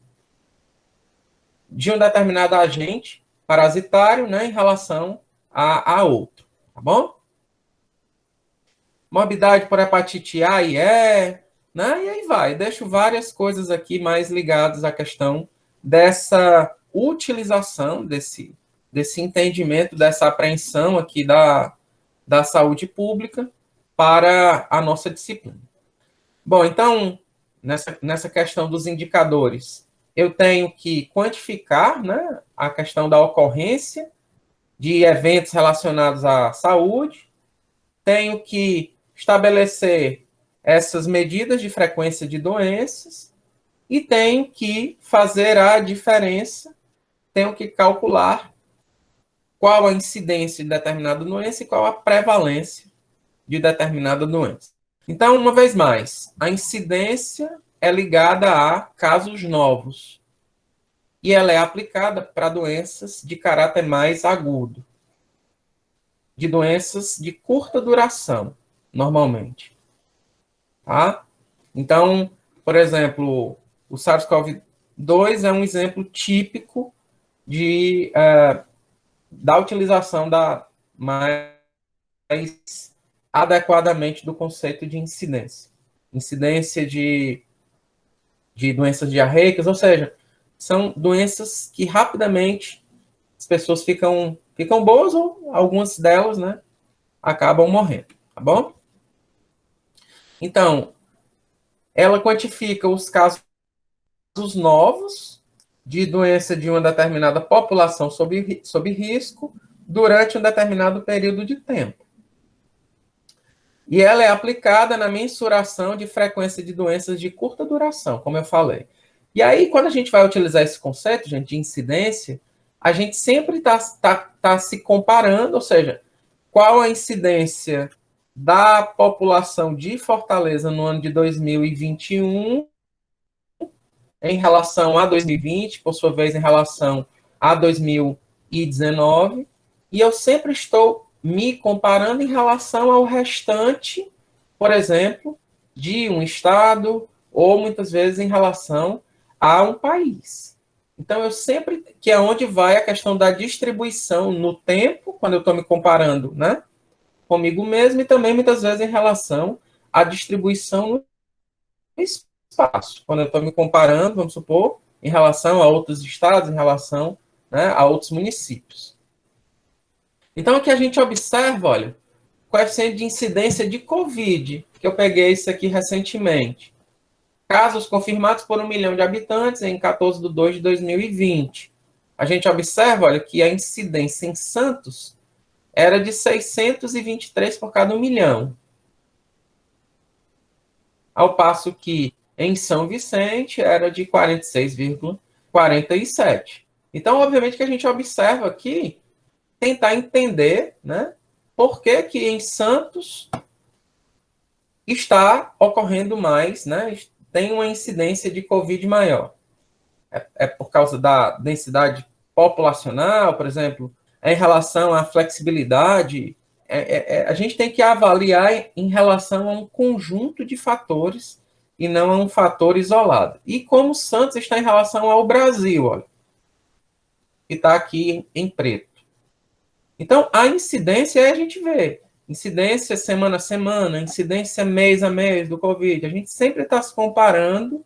determinado agente parasitário, né, em relação a outro, tá bom? Morbidade por hepatite A e E, né? E aí vai. Deixo várias coisas aqui mais ligadas à questão dessa utilização, desse entendimento, dessa apreensão aqui da saúde pública para a nossa disciplina. Bom, então, nessa questão dos indicadores, eu tenho que quantificar, né, a questão da ocorrência de eventos relacionados à saúde, tenho que estabelecer essas medidas de frequência de doenças e tenho que fazer a diferença, tenho que calcular qual a incidência de determinada doença e qual a prevalência de determinada doença. Então, uma vez mais, a incidência é ligada a casos novos e ela é aplicada para doenças de caráter mais agudo, de doenças de curta duração, normalmente. Tá? Então, por exemplo, o SARS-CoV-2 é um exemplo típico da utilização mais adequadamente do conceito de incidência. Incidência de doenças diarreicas, ou seja, são doenças que rapidamente as pessoas ficam boas, ou algumas delas, né, acabam morrendo, tá bom? Então, ela quantifica os casos novos de doença de uma determinada população sob risco durante um determinado período de tempo. E ela é aplicada na mensuração de frequência de doenças de curta duração, como eu falei. E aí, quando a gente vai utilizar esse conceito, gente, de incidência, a gente sempre tá se comparando, ou seja, qual a incidência da população de Fortaleza no ano de 2021 em relação a 2020, por sua vez, em relação a 2019, e eu sempre estou me comparando em relação ao restante, por exemplo, de um estado, ou muitas vezes em relação a um país. Então, eu sempre, que é onde vai a questão da distribuição no tempo, quando eu estou me comparando, né, comigo mesmo, e também muitas vezes em relação à distribuição no espaço. Quando eu estou me comparando, vamos supor, em relação a outros estados, em relação, né, a outros municípios. Então, o que a gente observa, olha, coeficiente de incidência de Covid, que eu peguei isso aqui recentemente. Casos confirmados por 1 milhão de habitantes em 14 de 2 de 2020. A gente observa, olha, que a incidência em Santos era de 623 por cada 1 milhão. Ao passo que em São Vicente era de 46,47. Então, obviamente que a gente observa aqui, tentar entender, né, por que que em Santos está ocorrendo mais, né, tem uma incidência de Covid maior. É por causa da densidade populacional, por exemplo, é em relação à flexibilidade. A gente tem que avaliar em relação a um conjunto de fatores e não a um fator isolado. E como Santos está em relação ao Brasil, olha, que está aqui em preto. Então, a incidência a gente vê. Incidência semana a semana, incidência mês a mês do Covid. A gente sempre está se comparando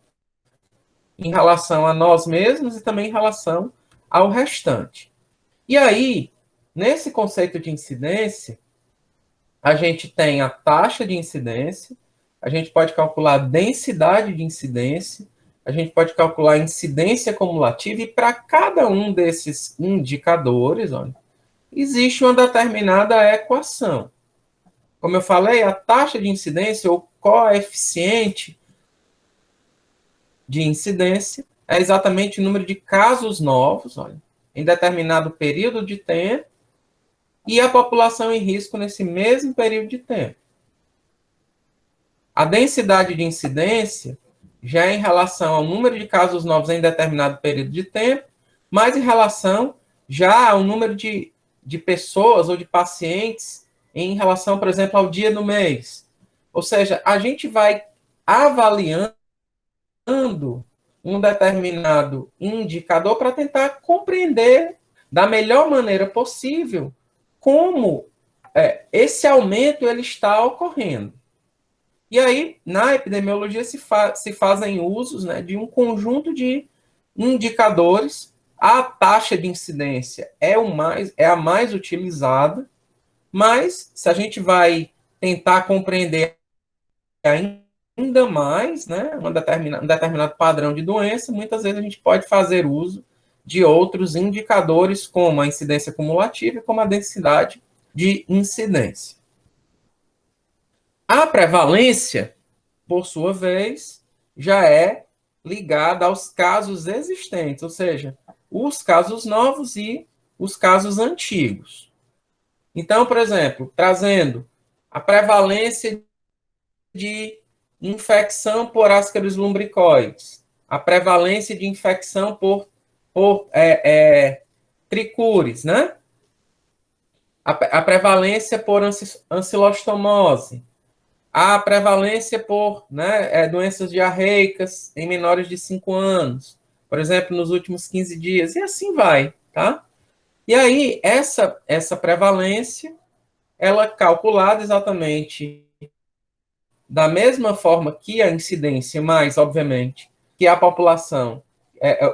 em relação a nós mesmos e também em relação ao restante. E aí, nesse conceito de incidência, a gente tem a taxa de incidência, a gente pode calcular a densidade de incidência, a gente pode calcular a incidência cumulativa, e para cada um desses indicadores, olha, existe uma determinada equação. Como eu falei, a taxa de incidência, ou coeficiente de incidência, é exatamente o número de casos novos, olha, em determinado período de tempo, e a população em risco nesse mesmo período de tempo. A densidade de incidência já é em relação ao número de casos novos em determinado período de tempo, mas em relação já ao número de pessoas ou de pacientes em relação, por exemplo, ao dia do mês. Ou seja, a gente vai avaliando um determinado indicador para tentar compreender da melhor maneira possível como esse aumento ele está ocorrendo. E aí, na epidemiologia, se fazem usos, né, de um conjunto de indicadores. A taxa de incidência é a mais utilizada, mas se a gente vai tentar compreender ainda mais, né, um determinado padrão de doença, muitas vezes a gente pode fazer uso de outros indicadores, como a incidência cumulativa e como a densidade de incidência. A prevalência, por sua vez, já é ligada aos casos existentes, ou seja, os casos novos e os casos antigos. Então, por exemplo, trazendo a prevalência de infecção por Ascaris lumbricoides, a prevalência de infecção por tricúris, né? A prevalência por ancilostomose, a prevalência por, né, doenças diarreicas em menores de 5 anos, por exemplo, nos últimos 15 dias, e assim vai, tá? E aí, essa prevalência, ela é calculada exatamente da mesma forma que a incidência, mas, obviamente, que a população,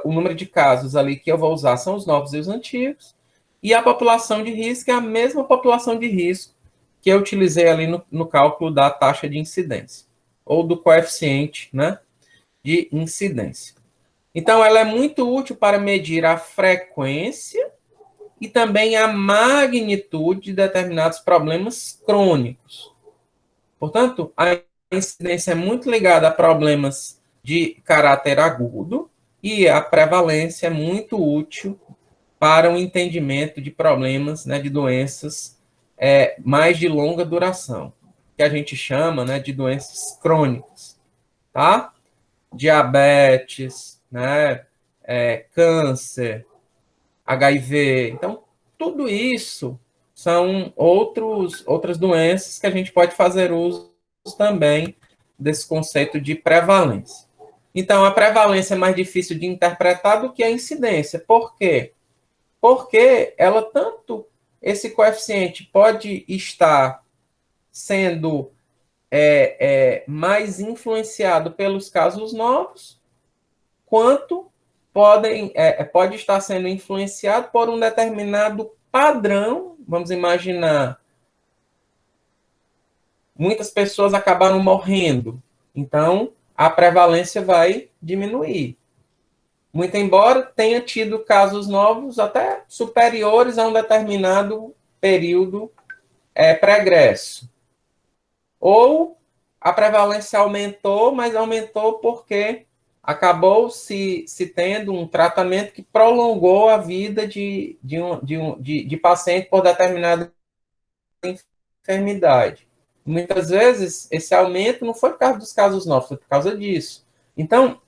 o número de casos ali que eu vou usar são os novos e os antigos, e a população de risco é a mesma população de risco que eu utilizei ali no cálculo da taxa de incidência, ou do coeficiente, né, de incidência. Então, ela é muito útil para medir a frequência e também a magnitude de determinados problemas crônicos. Portanto, a incidência é muito ligada a problemas de caráter agudo e a prevalência é muito útil para o entendimento de problemas, né, de doenças mais de longa duração, que a gente chama, né, de doenças crônicas, tá? Diabetes, né, câncer, HIV. Então, tudo isso são outras doenças que a gente pode fazer uso também desse conceito de prevalência. Então, a prevalência é mais difícil de interpretar do que a incidência. Por quê? Porque ela tanto, esse coeficiente pode estar sendo mais influenciado pelos casos novos, quanto pode estar sendo influenciado por um determinado padrão. Vamos imaginar, muitas pessoas acabaram morrendo, então a prevalência vai diminuir. Muito embora tenha tido casos novos até superiores a um determinado período pregresso. Ou a prevalência aumentou, mas aumentou porque acabou se tendo um tratamento que prolongou a vida de paciente por determinada enfermidade. Muitas vezes, esse aumento não foi por causa dos casos novos, foi por causa disso. Então,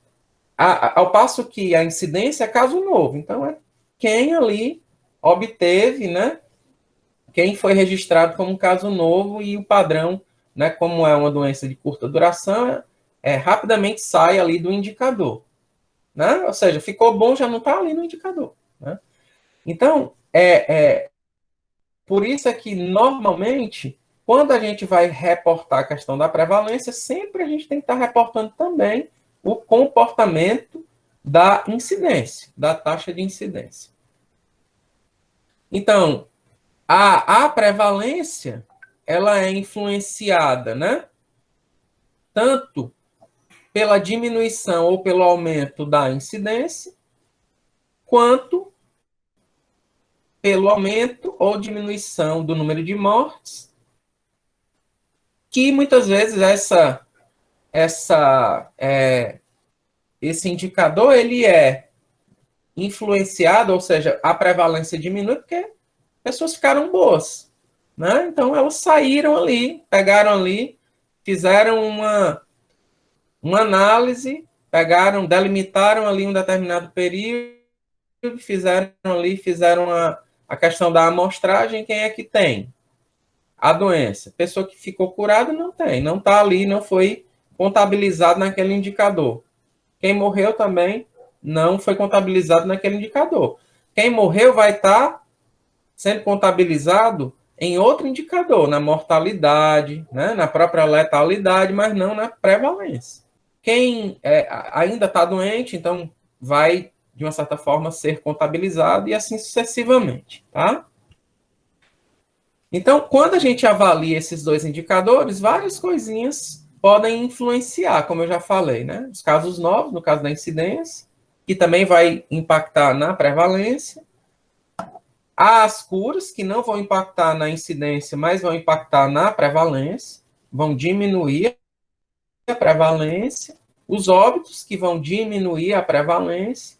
ao passo que a incidência é caso novo. Então, é quem ali obteve, né? Quem foi registrado como caso novo e o padrão, né? Como é uma doença de curta duração, rapidamente sai ali do indicador. Né? Ou seja, ficou bom, já não está ali no indicador. Né? Então, por isso é que, normalmente, quando a gente vai reportar a questão da prevalência, sempre a gente tem que estar reportando também o comportamento da incidência, da taxa de incidência. Então, a prevalência, ela é influenciada, né? Tanto pela diminuição ou pelo aumento da incidência, quanto pelo aumento ou diminuição do número de mortes, que muitas vezes esse indicador ele é influenciado, ou seja, a prevalência diminui porque pessoas ficaram boas, né? Então elas saíram ali, pegaram ali, fizeram uma análise, delimitaram ali um determinado período, fizeram a questão da amostragem, quem é que tem a doença? Pessoa que ficou curada não tem, não está ali, não foi contabilizado naquele indicador. Quem morreu também não foi contabilizado naquele indicador. Quem morreu vai estar sendo contabilizado em outro indicador, na mortalidade, né, na própria letalidade, mas não na prevalência. Quem ainda está doente, então vai, de uma certa forma, ser contabilizado e assim sucessivamente, tá? Então, quando a gente avalia esses dois indicadores, várias coisinhas podem influenciar, como eu já falei, né? Os casos novos, no caso da incidência, que também vai impactar na prevalência. As curas, que não vão impactar na incidência, mas vão impactar na prevalência, vão diminuir a prevalência. Os óbitos, que vão diminuir a prevalência.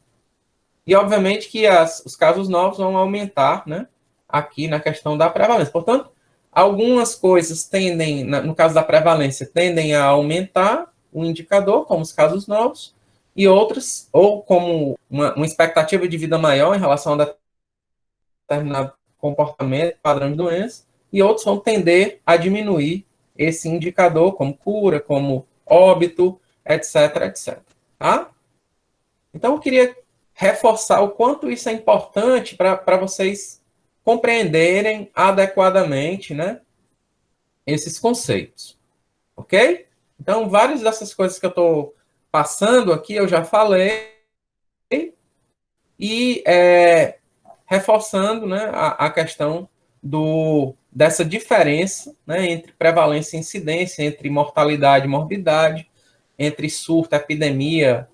E, obviamente, que os casos novos vão aumentar, né? Aqui na questão da prevalência. Portanto, algumas coisas tendem, no caso da prevalência, tendem a aumentar o indicador, como os casos novos, e outras, ou como uma expectativa de vida maior em relação a determinado comportamento, padrão de doença, e outros vão tender a diminuir esse indicador, como cura, como óbito, etc, etc. Tá? Então, eu queria reforçar o quanto isso é importante para vocês compreenderem adequadamente, né, esses conceitos. Ok? Então, várias dessas coisas que eu estou passando aqui, eu já falei, e reforçando, né, a questão dessa diferença, né, entre prevalência e incidência, entre mortalidade e morbidade, entre surto, epidemia,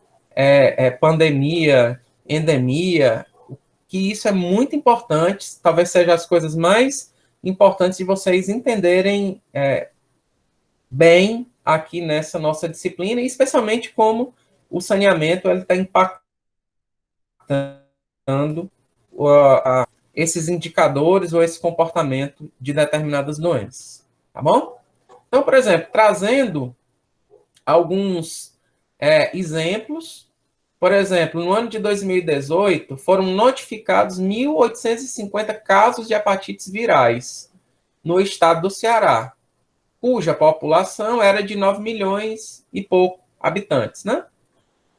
pandemia, endemia, que isso é muito importante, talvez seja as coisas mais importantes de vocês entenderem bem aqui nessa nossa disciplina, e especialmente como o saneamento está impactando esses indicadores ou esse comportamento de determinadas doenças. Tá bom? Então, por exemplo, trazendo alguns exemplos Por exemplo, no ano de 2018, foram notificados 1.850 casos de hepatites virais no estado do Ceará, cuja população era de 9 milhões e pouco habitantes, né?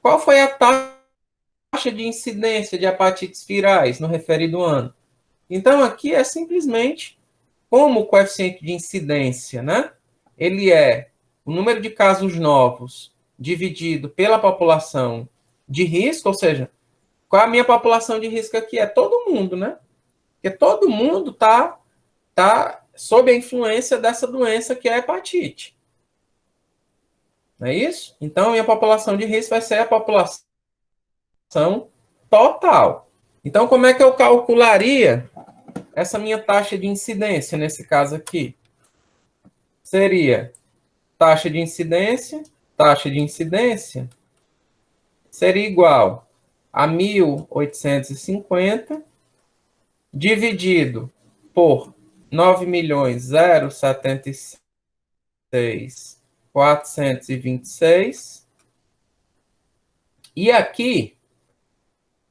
Qual foi a taxa de incidência de hepatites virais no referido ano? Então, aqui é simplesmente como o coeficiente de incidência, né? Ele é o número de casos novos dividido pela população de risco, ou seja, qual é a minha população de risco aqui? É todo mundo, né? Porque todo mundo tá sob a influência dessa doença que é a hepatite. Não é isso? Então, a minha população de risco vai ser a população total. Então, como é que eu calcularia essa minha taxa de incidência nesse caso aqui? Seria taxa de incidência seria igual a 1.850 dividido por 9.076.426. E aqui,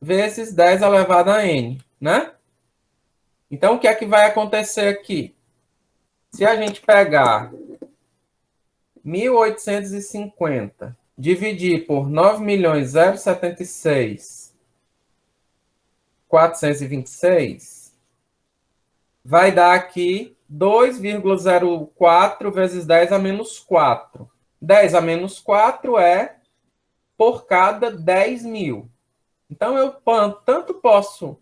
vezes 10 elevado a n, né? Então, o que é que vai acontecer aqui? Se a gente pegar 1.850 dividir por 9.076.426, vai dar aqui 2,04 vezes 10 a menos 4. 10 a menos 4 é por cada 10 mil. Então, eu tanto posso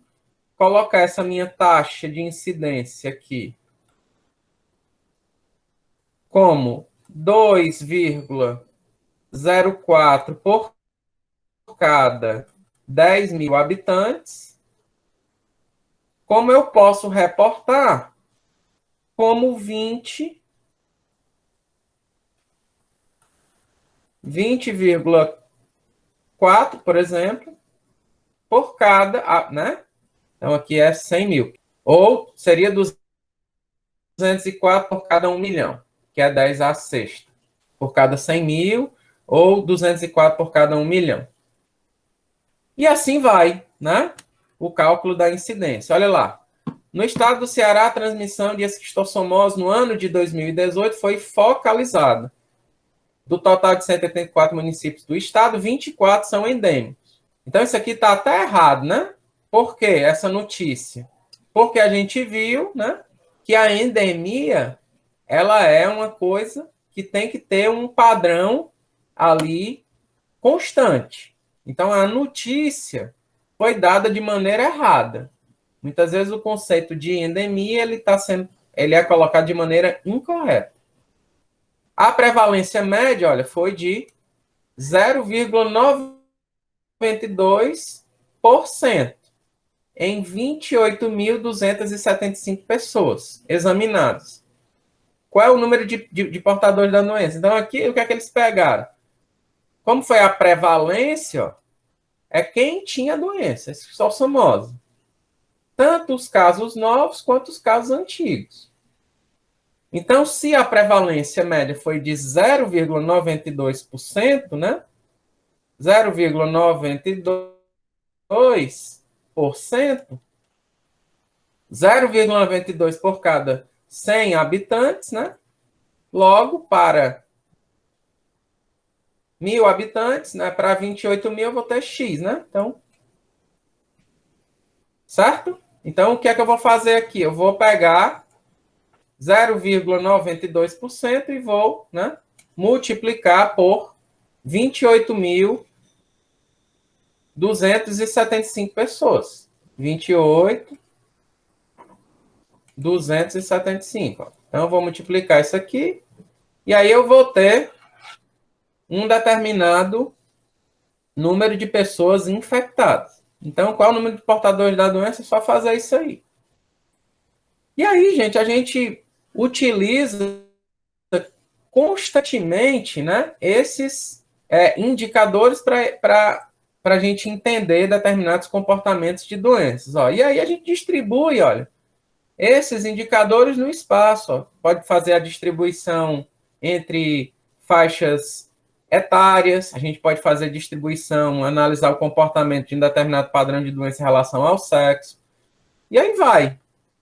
colocar essa minha taxa de incidência aqui como 2,04 por cada 10 mil habitantes, como eu posso reportar como 20,4, por exemplo, por cada, né? Então, aqui é 100 mil. Ou seria 204 por cada 1 milhão, que é 10 a sexta. Por cada 100 mil, ou 204 por cada 1 milhão. E assim vai, né? O cálculo da incidência. Olha lá. No estado do Ceará, a transmissão de esquistossomose no ano de 2018 foi focalizada. Do total de 184 municípios do estado, 24 são endêmicos. Então, isso aqui está até errado, né? Por que essa notícia? Porque a gente viu, né, que a endemia, ela é uma coisa que tem que ter um padrão ali constante. Então, a notícia foi dada de maneira errada. Muitas vezes o conceito de endemia ele é colocado de maneira incorreta. A prevalência média, olha, foi de 0,92% em 28.275 pessoas examinadas. Qual é o número de portadores da doença? Então, aqui, o que é que eles pegaram? Como foi a prevalência, é quem tinha a doença, esquistossomose. Tanto os casos novos quanto os casos antigos. Então, se a prevalência média foi de 0,92%, né? 0,92%, 0,92 por cada 100 habitantes, né? Logo, para 1.000 habitantes, né? Para 28 mil, eu vou ter X, né? Então, certo? Então, o que é que eu vou fazer aqui? Eu vou pegar 0,92% e vou, né, multiplicar por 28.275 pessoas. 28.275. Então, eu vou multiplicar isso aqui. E aí eu vou ter um determinado número de pessoas infectadas. Então, qual é o número de portadores da doença? É só fazer isso aí. E aí, gente, a gente utiliza constantemente, né, esses indicadores para a gente entender determinados comportamentos de doenças. Ó. E aí a gente distribui, olha, esses indicadores no espaço. Ó. Pode fazer a distribuição entre faixas etárias, a gente pode fazer distribuição, analisar o comportamento de um determinado padrão de doença em relação ao sexo, e aí vai,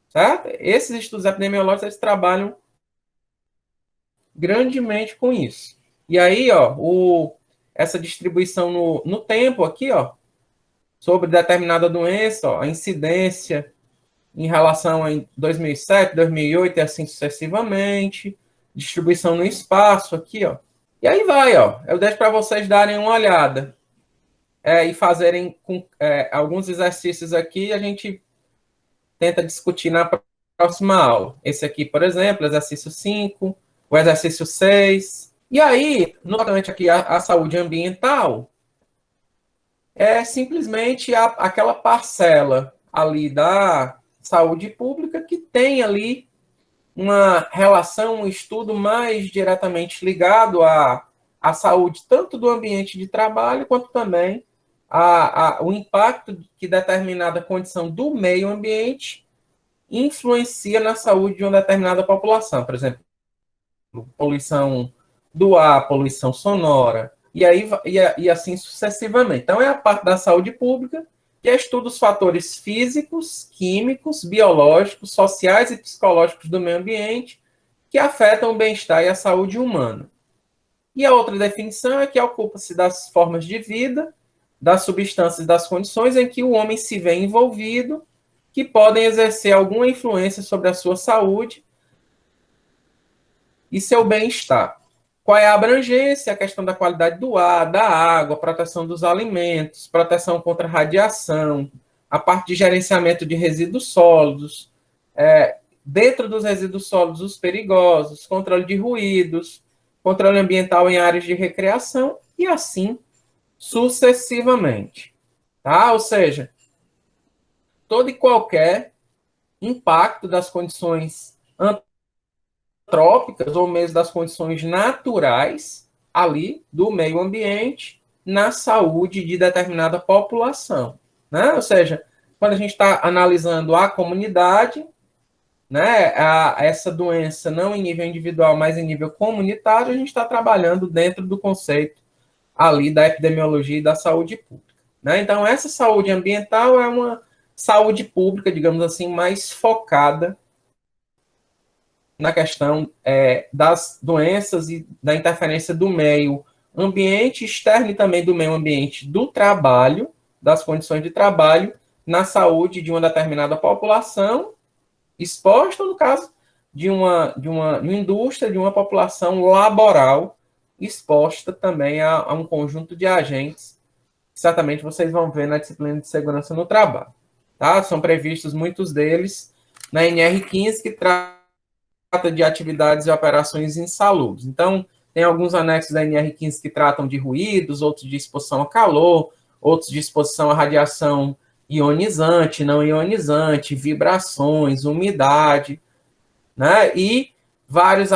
certo? Esses estudos epidemiológicos, eles trabalham grandemente com isso. E aí, ó, essa distribuição no tempo aqui, ó, sobre determinada doença, ó, a incidência em relação a 2007, 2008 e assim sucessivamente, distribuição no espaço aqui, ó. E aí vai, ó. Eu deixo para vocês darem uma olhada e fazerem alguns exercícios aqui. A gente tenta discutir na próxima aula. Esse aqui, por exemplo, exercício 5, o exercício 6. E aí, novamente aqui, a saúde ambiental é simplesmente aquela parcela ali da saúde pública que tem ali uma relação, um estudo mais diretamente ligado à saúde, tanto do ambiente de trabalho, quanto também o impacto que determinada condição do meio ambiente influencia na saúde de uma determinada população. Por exemplo, poluição do ar, poluição sonora, e assim sucessivamente. Então, é a parte da saúde pública que estuda os fatores físicos, químicos, biológicos, sociais e psicológicos do meio ambiente que afetam o bem-estar e a saúde humana. E a outra definição é que ocupa-se das formas de vida, das substâncias e das condições em que o homem se vê envolvido, que podem exercer alguma influência sobre a sua saúde e seu bem-estar. Qual é a abrangência? A questão da qualidade do ar, da água, proteção dos alimentos, proteção contra radiação, a parte de gerenciamento de resíduos sólidos, dentro dos resíduos sólidos, os perigosos, controle de ruídos, controle ambiental em áreas de recreação e assim sucessivamente. Tá? Ou seja, todo e qualquer impacto das condições antrópicas ou mesmo das condições naturais ali do meio ambiente na saúde de determinada população, né? Ou seja, quando a gente está analisando a comunidade, né, essa doença não em nível individual, mas em nível comunitário, a gente está trabalhando dentro do conceito ali da epidemiologia e da saúde pública, né? Então, essa saúde ambiental é uma saúde pública, digamos assim, mais focada na questão das doenças e da interferência do meio ambiente externo e também do meio ambiente do trabalho, das condições de trabalho, na saúde de uma determinada população exposta, no caso, de uma indústria, de uma população laboral exposta também a um conjunto de agentes, que certamente vocês vão ver na disciplina de segurança no trabalho. Tá? São previstos muitos deles na NR15, que trata de atividades e operações insalubres. Então, tem alguns anexos da NR15 que tratam de ruídos, outros de exposição a calor, outros de exposição à radiação ionizante, não ionizante, vibrações, umidade, né? E vários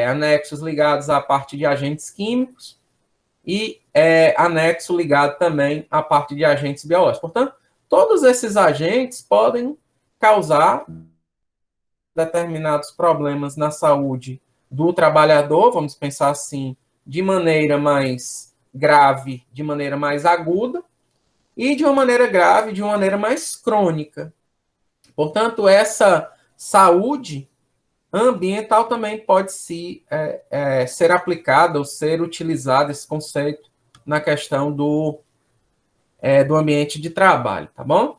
anexos ligados à parte de agentes químicos e anexo ligado também à parte de agentes biológicos. Portanto, todos esses agentes podem causar determinados problemas na saúde do trabalhador, vamos pensar assim, de maneira mais grave, de maneira mais aguda, e de uma maneira grave, de uma maneira mais crônica. Portanto, essa saúde ambiental também pode ser aplicada ou ser utilizado esse conceito na questão do ambiente de trabalho, tá bom?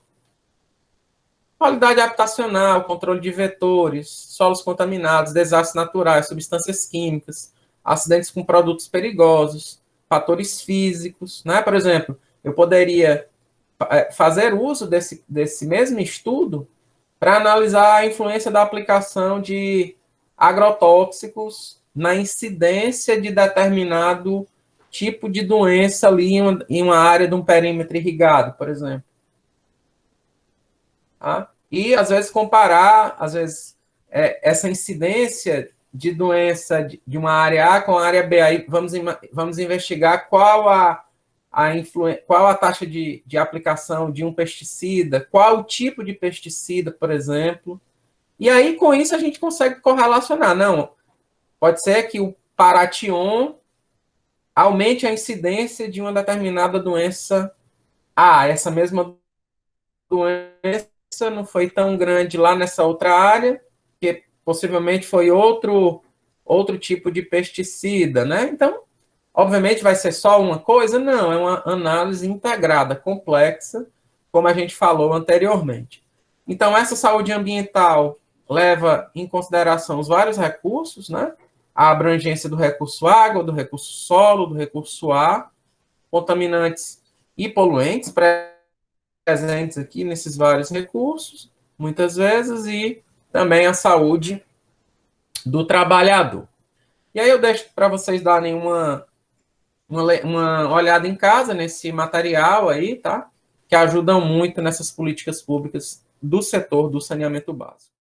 Qualidade habitacional, controle de vetores, solos contaminados, desastres naturais, substâncias químicas, acidentes com produtos perigosos, fatores físicos, né? Por exemplo, eu poderia fazer uso desse mesmo estudo para analisar a influência da aplicação de agrotóxicos na incidência de determinado tipo de doença ali em uma área de um perímetro irrigado, por exemplo. Tá? E, às vezes, comparar, às vezes, essa incidência de doença de uma área A com a área B. Aí vamos investigar qual a taxa de aplicação de um pesticida, qual o tipo de pesticida, por exemplo. E aí, com isso, a gente consegue correlacionar. Não, pode ser que o Paration aumente a incidência de uma determinada doença. Essa mesma doença não foi tão grande lá nessa outra área, que possivelmente foi outro tipo de pesticida, né? Então, obviamente vai ser só uma coisa? Não, é uma análise integrada, complexa, como a gente falou anteriormente. Então, essa saúde ambiental leva em consideração os vários recursos, né? A abrangência do recurso água, do recurso solo, do recurso ar, contaminantes e poluentes presentes aqui nesses vários recursos, muitas vezes, e também a saúde do trabalhador. E aí eu deixo para vocês darem uma olhada em casa nesse material aí, tá? Que ajudam muito nessas políticas públicas do setor do saneamento básico.